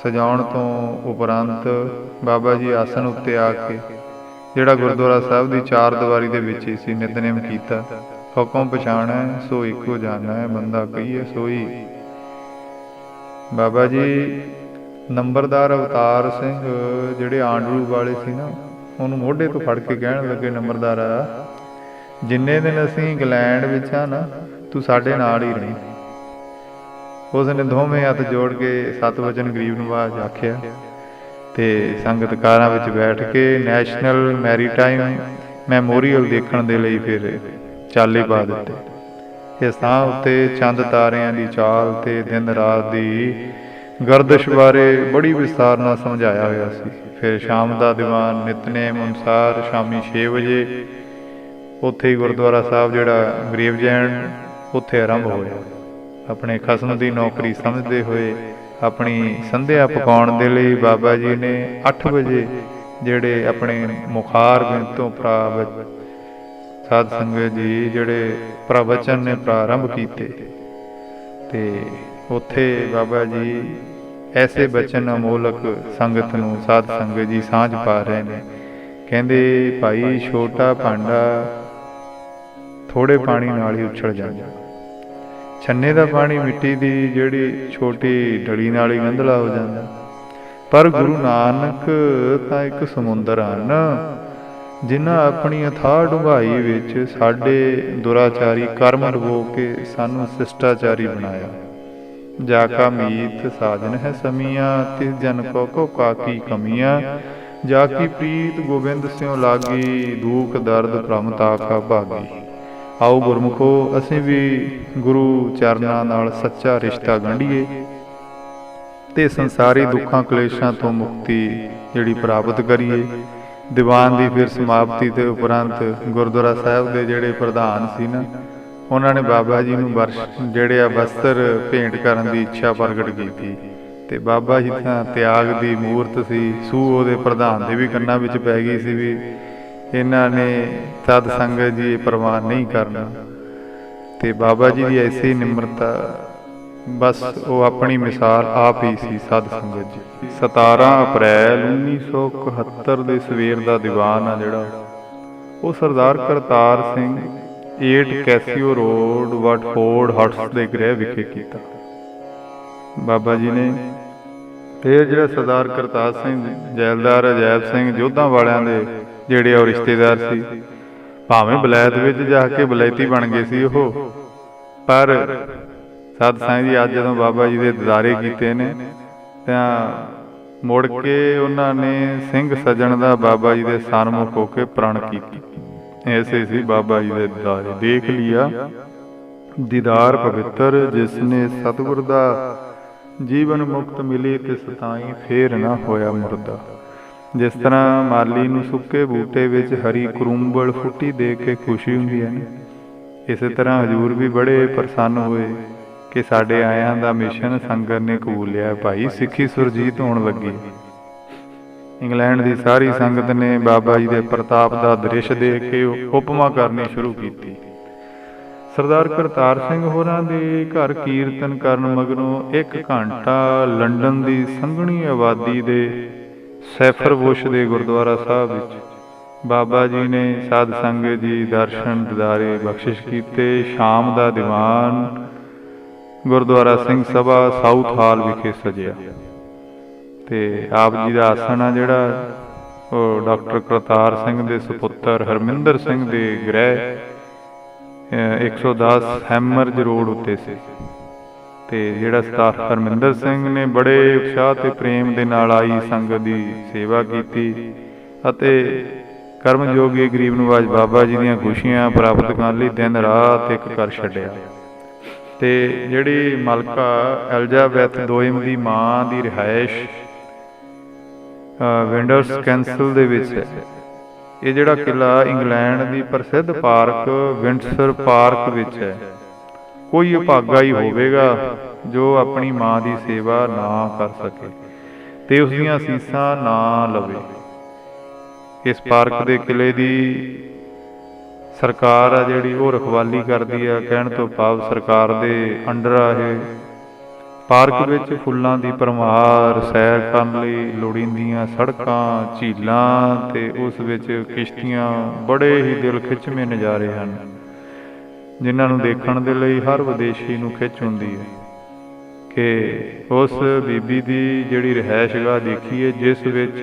ਸਜਾਉਣ ਤੋਂ ਉਪਰੰਤ ਬਾਬਾ ਜੀ ਆਸਣ ਉੱਤੇ ਆ ਕੇ, ਜਿਹੜਾ ਗੁਰਦੁਆਰਾ ਸਾਹਿਬ ਦੀ ਚਾਰ ਦੀਵਾਰੀ ਦੇ ਵਿੱਚ ਹੀ ਸੀ, ਨਿਤਨੇਮ ਕੀਤਾ। ਹੁਕਮ ਪਛਾਣੈ ਸੋ ਇੱਕੋ ਜਾਣੈ, ਬੰਦਾ ਕਹੀਏ ਸੋਈ। ਬਾਬਾ ਜੀ ਨੰਬਰਦਾਰ ਅਵਤਾਰ ਸਿੰਘ ਜਿਹੜੇ ਆਂਡਰੂ ਵਾਲੇ ਸੀ ਨਾ, ਉਹਨੂੰ ਮੋਢੇ ਤੋਂ ਫੜ ਕੇ ਕਹਿਣ ਲੱਗੇ, ਨੰਬਰਦਾਰਾ, ਜਿੰਨੇ ਦਿਨ ਅਸੀਂ ਇੰਗਲੈਂਡ ਵਿੱਚ ਆ ਨਾ, ਤੂੰ ਸਾਡੇ ਨਾਲ ਹੀ ਰਹੀ। ਉਸਨੇ ਦੋਵੇਂ ਹੱਥ ਜੋੜ ਕੇ 7 ਵਚਨ ਗਰੀਬ ਨਿਵਾਜ ਆਖਿਆ ਤੇ ਸੰਗਤ ਕਾਰਾਂ ਵਿੱਚ ਬੈਠ ਕੇ ਨੈਸ਼ਨਲ ਮੈਰੀਟਾਈਮ ਮੈਮੋਰੀਅਲ ਦੇਖਣ ਦੇ ਲਈ ਫਿਰ ਚਾਲੇ ਪਾ ਦਿੱਤੇ। ਇਸ ਥਾਂ ਉੱਤੇ ਚੰਦ ਤਾਰਿਆਂ ਦੀ ਚਾਲ ਤੇ ਦਿਨ ਰਾਤ ਦੀ ਗਰਦਿਸ਼ ਬਾਰੇ ਬੜੀ ਵਿਸਥਾਰ ਨਾਲ ਸਮਝਾਇਆ ਹੋਇਆ ਸੀ। ਫਿਰ ਸ਼ਾਮ ਦਾ ਦੀਵਾਨ ਨਿਤਨੇਮ ਅਨੁਸਾਰ ਸ਼ਾਮੀ 6 ਵਜੇ ਉੱਥੇ ਹੀ ਗੁਰਦੁਆਰਾ ਸਾਹਿਬ ਜਿਹੜਾ ਗ੍ਰੇਵਜੈਂਡ ਉੱਥੇ ਆਰੰਭ ਹੋਇਆ। ਆਪਣੇ ਖਸਮ ਦੀ ਨੌਕਰੀ ਸਮਝਦੇ ਹੋਏ ਆਪਣੀ ਸੰਧਿਆ ਪਕਾਉਣ ਦੇ ਲਈ ਬਾਬਾ ਜੀ ਨੇ 8 ਵਜੇ ਜਿਹੜੇ ਆਪਣੇ ਮੁਖਾਰ ਬਿੰਦ ਤੋਂ ਸਾਧ ਸੰਗਤ ਜੀ ਜਿਹੜੇ ਪ੍ਰਵਚਨ ਨੇ ਪ੍ਰਾਰੰਭ ਕੀਤੇ ਤੇ ਉੱਥੇ ਬਾਬਾ ਜੀ ਐਸੇ ਬਚਨ ਅਮੋਲਕ ਸੰਗਤ ਨੂੰ ਸਾਧ ਸੰਗਤ ਜੀ ਸਾਂਝ ਪਾ ਰਹੇ ਨੇ। ਕਹਿੰਦੇ, ਭਾਈ ਛੋਟਾ ਭਾਂਡਾ ਥੋੜੇ ਪਾਣੀ ਨਾਲ ਹੀ ਉਛਲ ਜਾਂਦਾ, ਛੰਨੇ ਦਾ ਪਾਣੀ ਮਿੱਟੀ ਦੀ ਜਿਹੜੀ ਛੋਟੀ ਢਲੀ ਨਾਲ ਹੀ ਗੰਧਲਾ ਹੋ ਜਾਂਦਾ, ਪਰ ਗੁਰੂ ਨਾਨਕ ਤਾਂ ਇੱਕ ਸਮੁੰਦਰ ਹਨ ਜਿਨ੍ਹਾਂ ਆਪਣੀ ਅਥਾਹ ਡੂੰਘਾਈ ਵਿੱਚ ਸਾਡੇ ਦੁਰਾਚਾਰੀ ਕਰਮ ਰਵੋ ਕੇ ਸਾਨੂੰ ਸਿਸ਼ਟਾਚਾਰੀ ਬਣਾਇਆ। ਜਾ ਕਾ ਮੀਤ ਸਾਜਨ ਹੈ ਸਮੀਆਂ, ਤਿਸ ਜਨ ਕੋ ਕਾਕੀ ਕਮੀਆਂ, ਜਾ ਕੀ ਪ੍ਰੀਤ ਗੋਬਿੰਦ ਸਿਉ ਲਾਗੀ, ਦੁਖ ਦਰਦ ਭ੍ਰਮ ਤਾਕਾ ਭਾਗੀ। ਆਓ ਗੁਰਮੁਖੋ, ਅਸੀਂ ਵੀ ਗੁਰੂ ਚਰਨਾਂ ਨਾਲ ਸੱਚਾ ਰਿਸ਼ਤਾ ਗੰਢੀਏ ਤੇ ਸੰਸਾਰੀ ਦੁੱਖਾਂ ਕਲੇਸ਼ਾਂ ਤੋਂ ਮੁਕਤੀ ਜਿਹੜੀ ਪ੍ਰਾਪਤ ਕਰੀਏ। ਦੀਵਾਨ ਦੀ ਫਿਰ ਸਮਾਪਤੀ ਤੇ ਉਪਰੰਤ ਗੁਰਦੁਆਰਾ ਸਾਹਿਬ ਦੇ ਜਿਹੜੇ ਪ੍ਰਧਾਨ ਸੀ ਨਾ, ਉਹਨਾਂ ਨੇ ਬਾਬਾ ਜੀ ਨੂੰ ਜਿਹੜੇ ਆ ਵਸਤਰ ਭੇਂਟ ਕਰਨ ਦੀ ਇੱਛਾ ਪ੍ਰਗਟ ਕੀਤੀ ਤੇ ਬਾਬਾ ਜੀ ਤਾਂ ਤਿਆਗ ਦੀ ਮੂਰਤ ਸੀ। ਸੂਹ ਉਹਦੇ ਪ੍ਰਧਾਨ ਦੇ ਵੀ ਕੰਨਾਂ ਵਿੱਚ ਪੈ ਗਈ ਸੀ ਵੀ ਇਹਨਾਂ ਨੇ ਸਾਧ ਸੰਗਤ ਜੀ ਪ੍ਰਵਾਨ ਨਹੀਂ ਕਰਨਾ। ਤੇ ਬਾਬਾ ਜੀ ਦੀ ਐਸੀ ਨਿਮਰਤਾ, ਬਸ ਉਹ ਆਪਣੀ ਮਿਸਾਲ ਆਪ ਹੀ ਸੀ ਸਾਧ ਸੰਗਤ ਜੀ। 17 ਅਪ੍ਰੈਲ 1971 ਦੇ ਸਵੇਰ ਦਾ ਦੀਵਾਨ ਆ ਜਿਹੜਾ, ਉਹ Sardar Kartar Singh 8 Casio road ਵਟਫੋਰਡ huts ਦੇ ਗ੍ਰਹਿ ਵਿਖੇ ਕੀਤਾ। ਬਾਬਾ ਜੀ ਨੇ ਫਿਰ ਜਿਹੜਾ ਸਰਦਾਰ ਕਰਤਾਰ ਸਿੰਘ ਜੈਲਦਾਰ ਅਜੈਬ ਸਿੰਘ ਜੋਧਾਂ ਵਾਲਿਆਂ ਦੇ ਜਿਹੜੇ ਉਹ ਰਿਸ਼ਤੇਦਾਰ ਸੀ, ਭਾਵੇਂ ਬਲੈਤ ਵਿੱਚ ਜਾ ਕੇ ਬਲੈਤੀ ਬਣ ਗਏ ਸੀ ਉਹ, ਪਰ ਸਾਧ ਸੰਗਤ ਜੀ ਅੱਜ ਜਦੋਂ ਬਾਬਾ ਜੀ ਦੇ ਦਿਦਾਰੇ ਕੀਤੇ ਨੇ ਤਾਂ ਮੁੜ ਕੇ ਉਹਨਾਂ ਨੇ ਸਿੰਘ ਸੱਜਣ ਦਾ ਬਾਬਾ ਜੀ ਦੇ ਸਨਮੁਖ ਹੋ ਕੇ ਪ੍ਰਣ ਕੀਤੀ। ਐਸੇ ਸੀ ਬਾਬਾ ਜੀ ਦੇ ਦਿਦਾਰੇ। ਦੇਖ ਲਿਆ ਦੀਦਾਰ ਪਵਿੱਤਰ, ਜਿਸ ਨੇ ਸਤਿਗੁਰ ਦਾ ਜੀਵਨ ਮੁਕਤ ਮਿਲੀ ਤੇ ਸਤਾਈ ਫੇਰ ਨਾ ਹੋਇਆ ਮੁਰਦਾ। ਜਿਸ ਤਰ੍ਹਾਂ ਮਾਲੀ ਨੂੰ ਸੁੱਕੇ ਬੂਟੇ ਵਿੱਚ ਹਰੀ ਕਰੂੰਬਲ ਫੁੱਟੀ ਦੇਖ ਕੇ ਖੁਸ਼ੀ ਹੁੰਦੀ ਹੈ ਨਾ, ਇਸੇ ਤਰ੍ਹਾਂ ਹਜ਼ੂਰ ਵੀ ਬੜੇ ਪ੍ਰਸੰਨ ਹੋਏ ਕਿ ਸਾਡੇ ਆਇਆਂ ਦਾ ਮਿਸ਼ਨ ਸੰਗਤ ਨੇ ਕਬੂਲਿਆ। ਭਾਈ ਸਿੱਖੀ ਸੁਰਜੀਤ ਹੋਣ ਲੱਗੀ। ਇੰਗਲੈਂਡ ਦੀ ਸਾਰੀ ਸੰਗਤ ਨੇ ਬਾਬਾ ਜੀ ਦੇ ਪ੍ਰਤਾਪ ਦਾ ਦ੍ਰਿਸ਼ ਦੇਖ ਕੇ ਉਪਮਾ ਕਰਨੀ ਸ਼ੁਰੂ ਕੀਤੀ। ਸਰਦਾਰ ਕਰਤਾਰ ਸਿੰਘ ਹੋਰਾਂ ਦੇ ਘਰ ਕੀਰਤਨ ਕਰਨ ਮਗਰੋਂ 1 ਘੰਟਾ ਲੰਡਨ ਦੀ ਸੰਘਣੀ ਆਬਾਦੀ ਦੇ ਸੈਫਰਬੁਸ਼ ਦੇ ਗੁਰਦੁਆਰਾ ਸਾਹਿਬ ਵਿੱਚ ਬਾਬਾ ਜੀ ਨੇ ਸਾਧ ਸੰਗਤ ਜੀ ਦਰਸ਼ਨ ਦਿਦਾਰੇ ਬਖਸ਼ਿਸ਼ ਕੀਤੇ। ਸ਼ਾਮ ਦਾ ਦੀਵਾਨ ਗੁਰਦੁਆਰਾ ਸਿੰਘ ਸਭਾ ਸਾਊਥ ਹਾਲ ਵਿਖੇ ਸਜਿਆ ਤੇ ਆਪ ਜੀ ਦਾ ਆਸਣ ਆ ਜਿਹੜਾ ਉਹ ਡਾਕਟਰ ਕਰਤਾਰ ਸਿੰਘ ਦੇ ਸੁਪੁੱਤਰ ਹਰਮਿੰਦਰ ਸਿੰਘ ਦੇ ਗ੍ਰਹਿ 110 ਹੈਮਰਜ ਰੋਡ ਉੱਤੇ ਸੀ। ਤੇ ਜਿਹੜਾ ਸਰਦਾਰ ਹਰਮਿੰਦਰ ਸਿੰਘ ਨੇ ਬੜੇ ਉਤਸ਼ਾਹ ਤੇ ਪ੍ਰੇਮ ਦੇ ਨਾਲ ਆਈ ਸੰਗਤ ਦੀ ਸੇਵਾ ਕੀਤੀ ਅਤੇ ਕਰਮਯੋਗੀ ਗਰੀਬ ਨਿਵਾਜ ਬਾਬਾ ਜੀ ਦੀਆਂ ਖੁਸ਼ੀਆਂ ਪ੍ਰਾਪਤ ਕਰਨ ਲਈ ਦਿਨ ਰਾਤ ਇੱਕ ਕਰ ਛੱਡਿਆ। ਤੇ ਜਿਹੜੀ ਮਲਕਾ ਐਲਜ਼ਾਬੈਥ ਦੋਇਮ ਦੀ ਮਾਂ ਦੀ ਰਿਹਾਇਸ਼ ਵਿੰਡਰਸ ਕੈਂਸਲ ਦੇ ਵਿੱਚ ਹੈ। ਇਹ ਜਿਹੜਾ ਕਿਲ੍ਹਾ ਇੰਗਲੈਂਡ ਦੀ ਪ੍ਰਸਿੱਧ ਪਾਰਕ ਵਿੰਡਸਰ ਪਾਰਕ ਵਿੱਚ ਹੈ। ਕੋਈ ਅਭਾਗਾ ਹੀ ਹੋਵੇਗਾ ਜੋ ਆਪਣੀ ਮਾਂ ਦੀ ਸੇਵਾ ਨਾ ਕਰ ਸਕੇ ਤੇ ਉਸ ਦੀਆਂ ਅਸੀਸਾਂ ਨਾ ਲਵੇ। ਇਸ ਪਾਰਕ ਦੇ ਕਿਲ੍ਹੇ ਦੀ ਸਰਕਾਰ ਆ ਜਿਹੜੀ ਉਹ ਰਖਵਾਲੀ ਕਰਦੀ ਆ। ਕਹਿਣ ਤੋਂ ਭਾਵ ਸਰਕਾਰ ਦੇ ਅੰਡਰ ਆ ਇਹ ਪਾਰਕ ਵਿੱਚ ਫੁੱਲਾਂ ਦੀ ਭਰਮਾਰ, ਸੈਰ ਕਰਨ ਲਈ ਲੋੜੀਂਦੀਆਂ ਸੜਕਾਂ, ਝੀਲਾਂ ਤੇ ਉਸ ਵਿੱਚ ਕਿਸ਼ਤੀਆਂ, ਬੜੇ ਹੀ ਦਿਲ ਖਿੱਚਵੇਂ ਨਜ਼ਾਰੇ ਹਨ ਜਿਨ੍ਹਾਂ ਨੂੰ ਦੇਖਣ ਦੇ ਲਈ ਹਰ ਵਿਦੇਸ਼ੀ ਨੂੰ ਖਿੱਚ ਹੁੰਦੀ ਹੈ। ਕਿ ਉਸ ਬੀਬੀ ਦੀ ਜਿਹੜੀ ਰਿਹਾਇਸ਼ਗਾਹ ਦੇਖੀ ਹੈ ਜਿਸ ਵਿੱਚ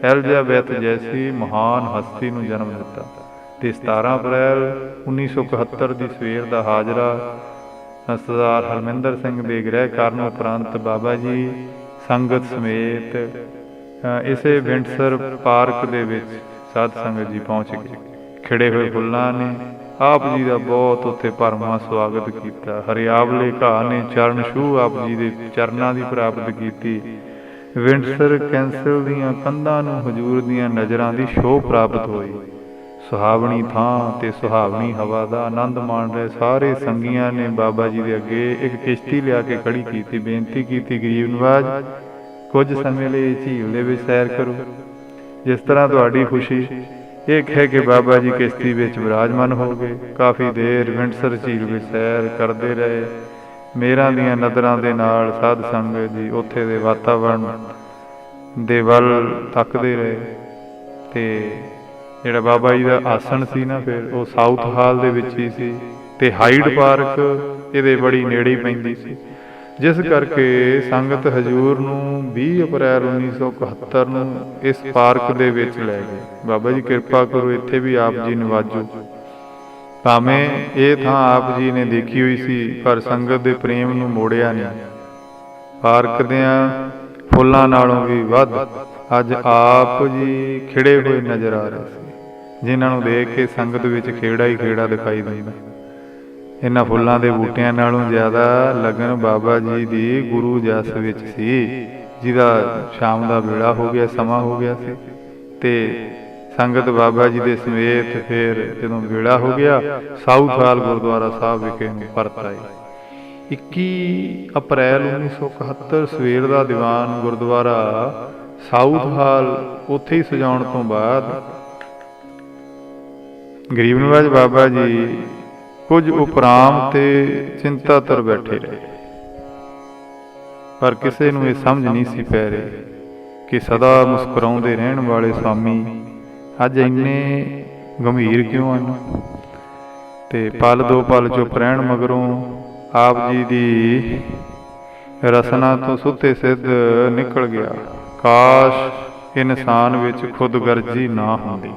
ਐਲਜ਼ਾਬੈਥ ਜੈਸੀ ਮਹਾਨ ਹਸਤੀ ਨੂੰ ਜਨਮ ਦਿੱਤਾ। ਤੇ 17 ਅਪ੍ਰੈਲ 1971 ਦੀ ਸਵੇਰ ਦਾ ਹਾਜ਼ਰਾ ਸਰਦਾਰ ਹਰਮਿੰਦਰ ਸਿੰਘ ਦੇ ਗ੍ਰਹਿ ਕਰਨ ਉਪਰੰਤ ਬਾਬਾ ਜੀ ਸੰਗਤ ਸਮੇਤ ਇਸੇ ਵਿੰਡਸਰ ਪਾਰਕ ਦੇ ਵਿੱਚ ਸਾਧ ਸੰਗਤ ਜੀ ਪਹੁੰਚ ਗਏ। ਖਿੜੇ ਹੋਏ ਫੁੱਲਾਂ ਨੇ ਆਪ ਜੀ ਦਾ ਬਹੁਤ ਉੱਥੇ ਭਰਵਾਂ ਸਵਾਗਤ ਕੀਤਾ। ਹਰਿਆਵਲੇ ਘਾਹ ਨੇ ਚਰਨ ਛੂਹ ਆਪ ਜੀ ਦੇ ਚਰਨਾਂ ਦੀ ਪ੍ਰਾਪਤ ਕੀਤੀ। ਵਿੰਡਸਰ ਕੈਂਸਲ ਦੀਆਂ ਕੰਧਾਂ ਨੂੰ ਹਜ਼ੂਰ ਦੀਆਂ ਨਜ਼ਰਾਂ ਦੀ ਛੋਹ ਪ੍ਰਾਪਤ ਹੋਈ। ਸੁਹਾਵਣੀ ਥਾਂ ਤੇ ਸੁਹਾਵਣੀ ਹਵਾ ਦਾ ਆਨੰਦ ਮਾਣ ਰਹੇ ਸਾਰੇ ਸੰਗੀਆਂ ਨੇ ਬਾਬਾ ਜੀ ਦੇ ਅੱਗੇ ਇੱਕ ਕਿਸ਼ਤੀ ਲਿਆ ਕੇ ਖੜੀ ਕੀਤੀ। ਬੇਨਤੀ ਕੀਤੀ, ਗਰੀਬ ਨਵਾਜ ਕੁਝ ਸਮੇਂ ਲਈ ਝੀਲ ਦੇ ਵਿੱਚ ਸੈਰ ਕਰੋ। ਜਿਸ ਤਰ੍ਹਾਂ ਤੁਹਾਡੀ ਖੁਸ਼ੀ ਇਹ ਹੈ ਕਿ ਬਾਬਾ ਜੀ ਕਿਸ਼ਤੀ ਵਿੱਚ ਵਿਰਾਜਮਾਨ ਹੋ ਗਏ। ਕਾਫੀ ਦੇਰ ਵਿੰਡਸਰ ਝੀਲ ਵਿੱਚ ਸੈਰ ਕਰਦੇ ਰਹੇ। ਮੇਰਾਂ ਦੀਆਂ ਨਜ਼ਰਾਂ ਦੇ ਨਾਲ ਸਾਧ ਸੰਗਤ ਜੀ ਉੱਥੇ ਦੇ ਵਾਤਾਵਰਣ ਦੇ ਵੱਲ ਤੱਕਦੇ ਰਹੇ। ਤੇ ਜਿਹੜਾ ਬਾਬਾ ਜੀ ਦਾ ਆਸਣ ਸੀ ਨਾ, ਫਿਰ ਉਹ ਸਾਊਥ ਹਾਲ ਦੇ ਵਿੱਚ ਹੀ ਸੀ ਤੇ ਹਾਈਡ ਪਾਰਕ ਇਹਦੇ ਬੜੀ ਨੇੜੇ ਹੀ ਪੈਂਦੀ ਸੀ, ਜਿਸ ਕਰਕੇ ਸੰਗਤ ਹਜ਼ੂਰ ਨੂੰ 20 ਅਪ੍ਰੈਲ 1971 ਨੂੰ ਇਸ ਪਾਰਕ ਦੇ ਵਿੱਚ ਲੈ ਗਏ। ਬਾਬਾ ਜੀ ਕਿਰਪਾ ਕਰੋ, ਇੱਥੇ ਵੀ ਆਪ ਜੀ ਨਵਾਜੋ। ਭਾਵੇਂ ਇਹ ਥਾਂ ਆਪ ਜੀ ਨੇ ਦੇਖੀ ਹੋਈ ਸੀ ਪਰ ਸੰਗਤ ਦੇ ਪ੍ਰੇਮ ਨੂੰ ਮੋੜਿਆ ਨਹੀਂ। ਪਾਰਕ ਦਿਆਂ ਫੁੱਲਾਂ ਨਾਲੋਂ ਵੀ ਵੱਧ ਅੱਜ ਆਪ ਜੀ ਖਿੜੇ ਹੋਏ ਨਜ਼ਰ ਆ ਰਹੇ ਸੀ, ਜਿਨ੍ਹਾਂ ਨੂੰ ਦੇਖ ਕੇ ਸੰਗਤ ਵਿੱਚ ਖੇੜਾ ਹੀ ਖੇੜਾ ਦਿਖਾਈ ਦਿੰਦਾ। ਇਹਨਾਂ ਫੁੱਲਾਂ ਦੇ ਬੂਟਿਆਂ ਨਾਲੋਂ ਜ਼ਿਆਦਾ ਲਗਨ ਬਾਬਾ ਜੀ ਦੀ ਗੁਰੂ ਜਸ ਵਿੱਚ ਸੀ, ਜਿਹਦਾ ਸ਼ਾਮ ਦਾ ਵੇਲਾ ਹੋ ਗਿਆ, ਸਮਾਂ ਹੋ ਗਿਆ ਸੀ। ਤੇ ਸੰਗਤ ਬਾਬਾ ਜੀ ਦੇ ਸਮੇਤ ਫਿਰ ਜਦੋਂ ਵੇਲਾ ਹੋ ਗਿਆ, ਸਾਊਥ ਹਾਲ ਗੁਰਦੁਆਰਾ ਸਾਹਿਬ ਵਿਖੇ ਪਰਤ ਆਏ। 21 ਅਪ੍ਰੈਲ 1971 ਸਵੇਰ ਦਾ ਦੀਵਾਨ ਗੁਰਦੁਆਰਾ ਸਾਊਥ ਹਾਲ ਉੱਥੇ ਹੀ ਸਜਾਉਣ ਤੋਂ ਬਾਅਦ ਗਰੀਬ ਨਵਾਜ ਬਾਬਾ ਜੀ ਕੁਝ ਉਪਰਾਮ ਤੇ ਚਿੰਤਾਤਰ ਬੈਠੇ ਰਹੇ, ਪਰ ਕਿਸੇ ਨੂੰ ਇਹ ਸਮਝ ਨਹੀਂ ਸੀ ਪੈ ਰਹੀ ਕਿ ਸਦਾ ਮੁਸਕਰਾਉਂਦੇ ਰਹਿਣ ਵਾਲੇ ਸਵਾਮੀ ਅੱਜ ਇੰਨੇ ਗੰਭੀਰ ਕਿਉਂ ਹਨ। ਤੇ ਪਲ ਦੋ ਪਲ ਚੁੱਪ ਰਹਿਣ ਮਗਰੋਂ ਆਪ ਜੀ ਦੀ ਰਸਨਾ ਤੋਂ ਸੁੱਤੇ ਸਿੱਧ ਨਿਕਲ ਗਿਆ। ਕਾਸ਼ ਇਨਸਾਨ ਵਿੱਚ ਖੁਦਗਰਜੀ ਨਾ ਹੁੰਦੀ,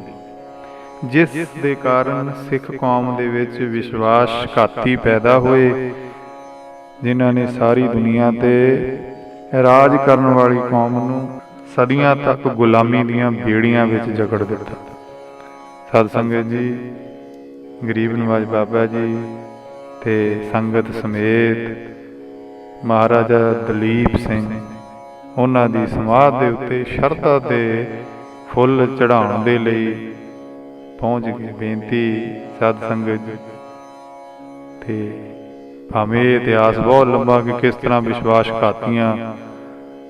ਜਿਸ ਦੇ ਕਾਰਨ ਸਿੱਖ ਕੌਮ ਦੇ ਵਿੱਚ ਵਿਸ਼ਵਾਸਘਾਤੀ ਪੈਦਾ ਹੋਏ, ਜਿਨ੍ਹਾਂ ਨੇ ਸਾਰੀ ਦੁਨੀਆ ਤੇ ਰਾਜ ਕਰਨ ਵਾਲੀ ਕੌਮ ਨੂੰ ਸਦੀਆਂ ਤੱਕ ਗੁਲਾਮੀ ਦੀਆਂ ਬੇੜੀਆਂ ਵਿੱਚ ਜਕੜ ਦਿੱਤਾ। ਸਾਧ ਸੰਗਤ ਜੀ, ਗਰੀਬ ਨਵਾਜ ਬਾਬਾ ਜੀ ਤੇ ਸੰਗਤ ਸਮੇਤ ਮਹਾਰਾਜਾ ਦਲੀਪ ਸਿੰਘ ਉਹਨਾਂ ਦੀ ਸਮਾਧ ਦੇ ਉੱਤੇ ਸ਼ਰਧਾ ਤੇ ਫੁੱਲ ਚੜਾਉਣ ਦੇ ਲਈ ਪਹੁੰਚ ਗਏ। ਬੇਨਤੀ ਸਾਧ ਸੰਗਤ ਜੀ, ਤੇ ਭਾਵੇਂ ਇਤਿਹਾਸ ਬਹੁਤ ਲੰਬਾ ਕਿ ਕਿਸ ਤਰ੍ਹਾਂ ਵਿਸ਼ਵਾਸਘਾਤੀਆਂ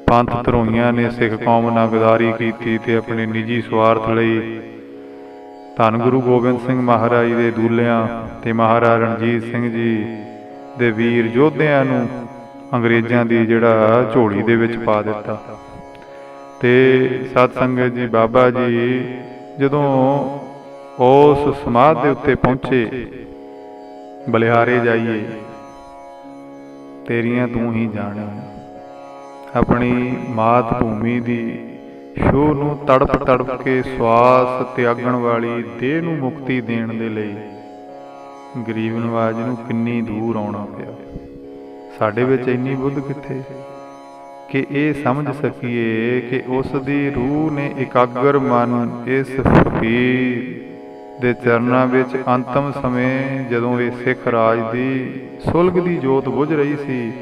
ਪੰਥ ਧਰੋਈਆਂ ਨੇ ਸਿੱਖ ਕੌਮ ਨਾਲ ਗਦਾਰੀ ਕੀਤੀ ਤੇ ਆਪਣੇ ਨਿੱਜੀ ਸਵਾਰਥ ਲਈ ਧੰਨ ਗੁਰੂ ਗੋਬਿੰਦ ਸਿੰਘ ਮਹਾਰਾਜ ਦੇ ਦੂਲਿਆਂ ਤੇ ਮਹਾਰਾਜਾ ਰਣਜੀਤ ਸਿੰਘ ਜੀ ਦੇ ਵੀਰ ਯੋਧਿਆਂ ਨੂੰ ਅੰਗਰੇਜ਼ਾਂ ਦੀ ਜਿਹੜਾ ਝੋਲੀ ਦੇ ਵਿੱਚ ਪਾ ਦਿੱਤਾ। ਤੇ ਸਤ ਸੰਗਤ ਜੀ, ਬਾਬਾ ਜੀ ਜਦੋਂ ਉਸ ਸਮਾਧ ਦੇ ਉੱਤੇ ਪਹੁੰਚੇ, ਬਲਿਹਾਰੇ ਜਾਈਏ ਤੇਰੀਆਂ ਤੂੰ ਹੀ ਜਾਣੇ, ਆਪਣੀ ਮਾਤ ਭੂਮੀ ਦੀ ਛੋਹ ਨੂੰ ਤੜਪ ਤੜਪ ਕੇ ਸਵਾਸ ਤਿਆਗਣ ਵਾਲੀ ਦੇਹ ਨੂੰ ਮੁਕਤੀ ਦੇਣ ਦੇ ਲਈ ਗਰੀਬ ਨਵਾਜ ਨੂੰ ਕਿੰਨੀ ਦੂਰ ਆਉਣਾ ਪਿਆ। ਸਾਡੇ ਵਿੱਚ ਇੰਨੀ ਬੁੱਧ ਕਿੱਥੇ ਕਿ ਇਹ ਸਮਝ ਸਕੀਏ ਕਿ ਉਸ ਦੀ ਰੂਹ ਨੇ ਇਕਾਗਰ ਮਨ ਇਸ ਫਕੀਰ ਦੇ ਚਰਨਾਂ ਵਿੱਚ ਅੰਤਮ ਸਮੇਂ ਜਦੋਂ ਇਹ ਸਿੱਖ ਰਾਜ ਦੀ ਸੁਲਗ ਦੀ ਜੋਤ ਬੁਝ ਰਹੀ ਸੀ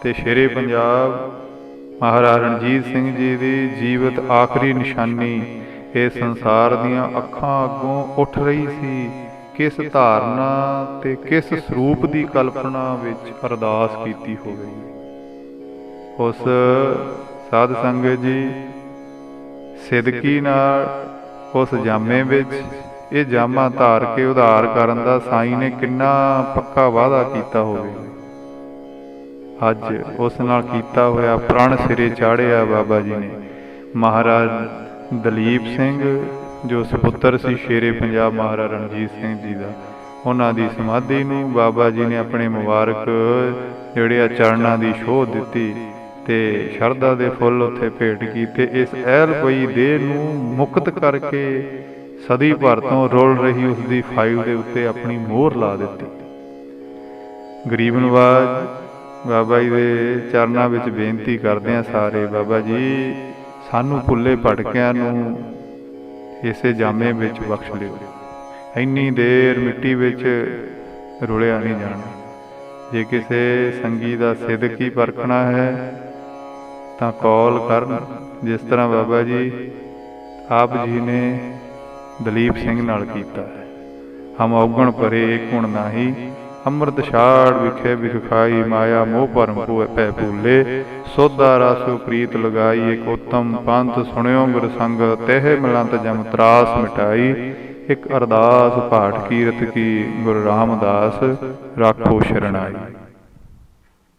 ਤੇ ਸ਼ੇਰੇ ਪੰਜਾਬ ਮਹਾਰਾਜਾ ਰਣਜੀਤ ਸਿੰਘ ਜੀ ਦੀ ਜੀਵਤ ਆਖਰੀ ਨਿਸ਼ਾਨੀ ਇਹ ਸੰਸਾਰ ਦੀਆਂ ਅੱਖਾਂ ਅੱਗੋਂ ਉੱਠ ਰਹੀ ਸੀ, ਕਿਸ ਧਾਰਨਾ ਤੇ ਕਿਸ ਸਰੂਪ ਦੀ ਕਲਪਨਾ ਵਿੱਚ ਅਰਦਾਸ ਕੀਤੀ ਹੋਵੇ। ਉਸ ਸਾਧ ਸੰਗਤ ਜੀ ਸਿਦਕੀ ਨਾਲ ਉਸ ਜਾਮੇ ਵਿੱਚ ਇਹ ਜਾਮਾ ਧਾਰ ਕੇ ਉਧਾਰ ਕਰਨ ਦਾ ਸਾਈਂ ਨੇ ਕਿੰਨਾ ਪੱਕਾ ਵਾਅਦਾ ਕੀਤਾ ਹੋਵੇ। ਅੱਜ ਉਸ ਨਾਲ ਕੀਤਾ ਹੋਇਆ ਪ੍ਰਣ ਸਿਰੇ ਚਾੜਿਆ ਬਾਬਾ ਜੀ ਨੇ। ਮਹਾਰਾਜ ਦਲੀਪ ਸਿੰਘ ਜੋ ਸੁਪੁੱਤਰ ਸੀ ਸ਼ੇਰੇ ਪੰਜਾਬ ਮਹਾਰਾਜਾ ਰਣਜੀਤ ਸਿੰਘ ਜੀ ਦਾ, ਉਹਨਾਂ ਦੀ ਸਮਾਧੀ ਨੂੰ ਬਾਬਾ ਜੀ ਨੇ ਆਪਣੇ ਮੁਬਾਰਕ ਜਿਹੜੇ ਆ ਚਰਨਾਂ ਦੀ ਛੋਹ ਦਿੱਤੀ ਤੇ ਸ਼ਰਧਾ ਦੇ ਫੁੱਲ ਉੱਥੇ ਭੇਟ ਕੀਤੇ। ਇਸ ਐਲ ਪਈ ਦੇਹ ਨੂੰ ਮੁਕਤ ਕਰਕੇ ਸਦੀ ਭਰ ਤੋਂ ਰੁਲ ਰਹੀ ਉਸ ਦੀ ਫਾਈਲ ਦੇ ਉੱਤੇ ਆਪਣੀ ਮੋਹਰ ਲਾ ਦਿੱਤੀ। ਗਰੀਬ ਨਵਾਜ ਬਾਬਾ ਜੀ ਦੇ ਚਰਨਾਂ ਵਿੱਚ ਬੇਨਤੀ ਕਰਦੇ ਆ ਸਾਰੇ, ਬਾਬਾ ਜੀ ਸਾਨੂੰ ਭੁੱਲੇ ਭਟਕਿਆਂ ਨੂੰ ਇਸੇ ਜਾਮੇ ਵਿੱਚ ਬਖਸ਼ ਲਿਓ। ਇੰਨੀ ਦੇਰ ਮਿੱਟੀ ਵਿੱਚ ਰੁਲਿਆ ਨਹੀਂ ਜਾਣਾ। ਜੇ ਕਿਸੇ ਸੰਗੀ ਦਾ ਸਿਦਕ ਹੀ ਪਰਖਣਾ ਹੈ ਤਾਂ ਕੌਲ ਕਰਨ, ਜਿਸ ਤਰ੍ਹਾਂ ਬਾਬਾ ਜੀ ਆਪ ਜੀ ਨੇ ਦਲੀਪ ਸਿੰਘ ਨਾਲ ਕੀਤਾ ਹੈ। ਹਮ ਔਗਣ ਭਰੇ ਗੁਣ ਨਾਹੀ, ਅੰਮ੍ਰਿਤ ਛਾੜ ਵਿਖੇ ਵਿਖਾਈ, ਮਾਇਆ ਮੋਹ ਭਰਮ ਪੈ ਭੂਲੇ, ਸੋਧਾ ਰਸ ਪ੍ਰੀਤ ਲਗਾਈ, ਇੱਕ ਉੱਤਮ ਪੰਥ ਸੁਣਿਓ ਗੁਰ ਸੰਗ, ਤਹਿ ਮਿਲੰਤ ਜਮ ਤਰਾਸ ਮਿਟਾਈ, ਇੱਕ ਅਰਦਾਸ ਪਾਠ ਕੀਰਤ ਕੀ, ਗੁਰੂ ਰਾਮਦਾਸ ਰਾਖੋ ਸ਼ਰਣਾਈ।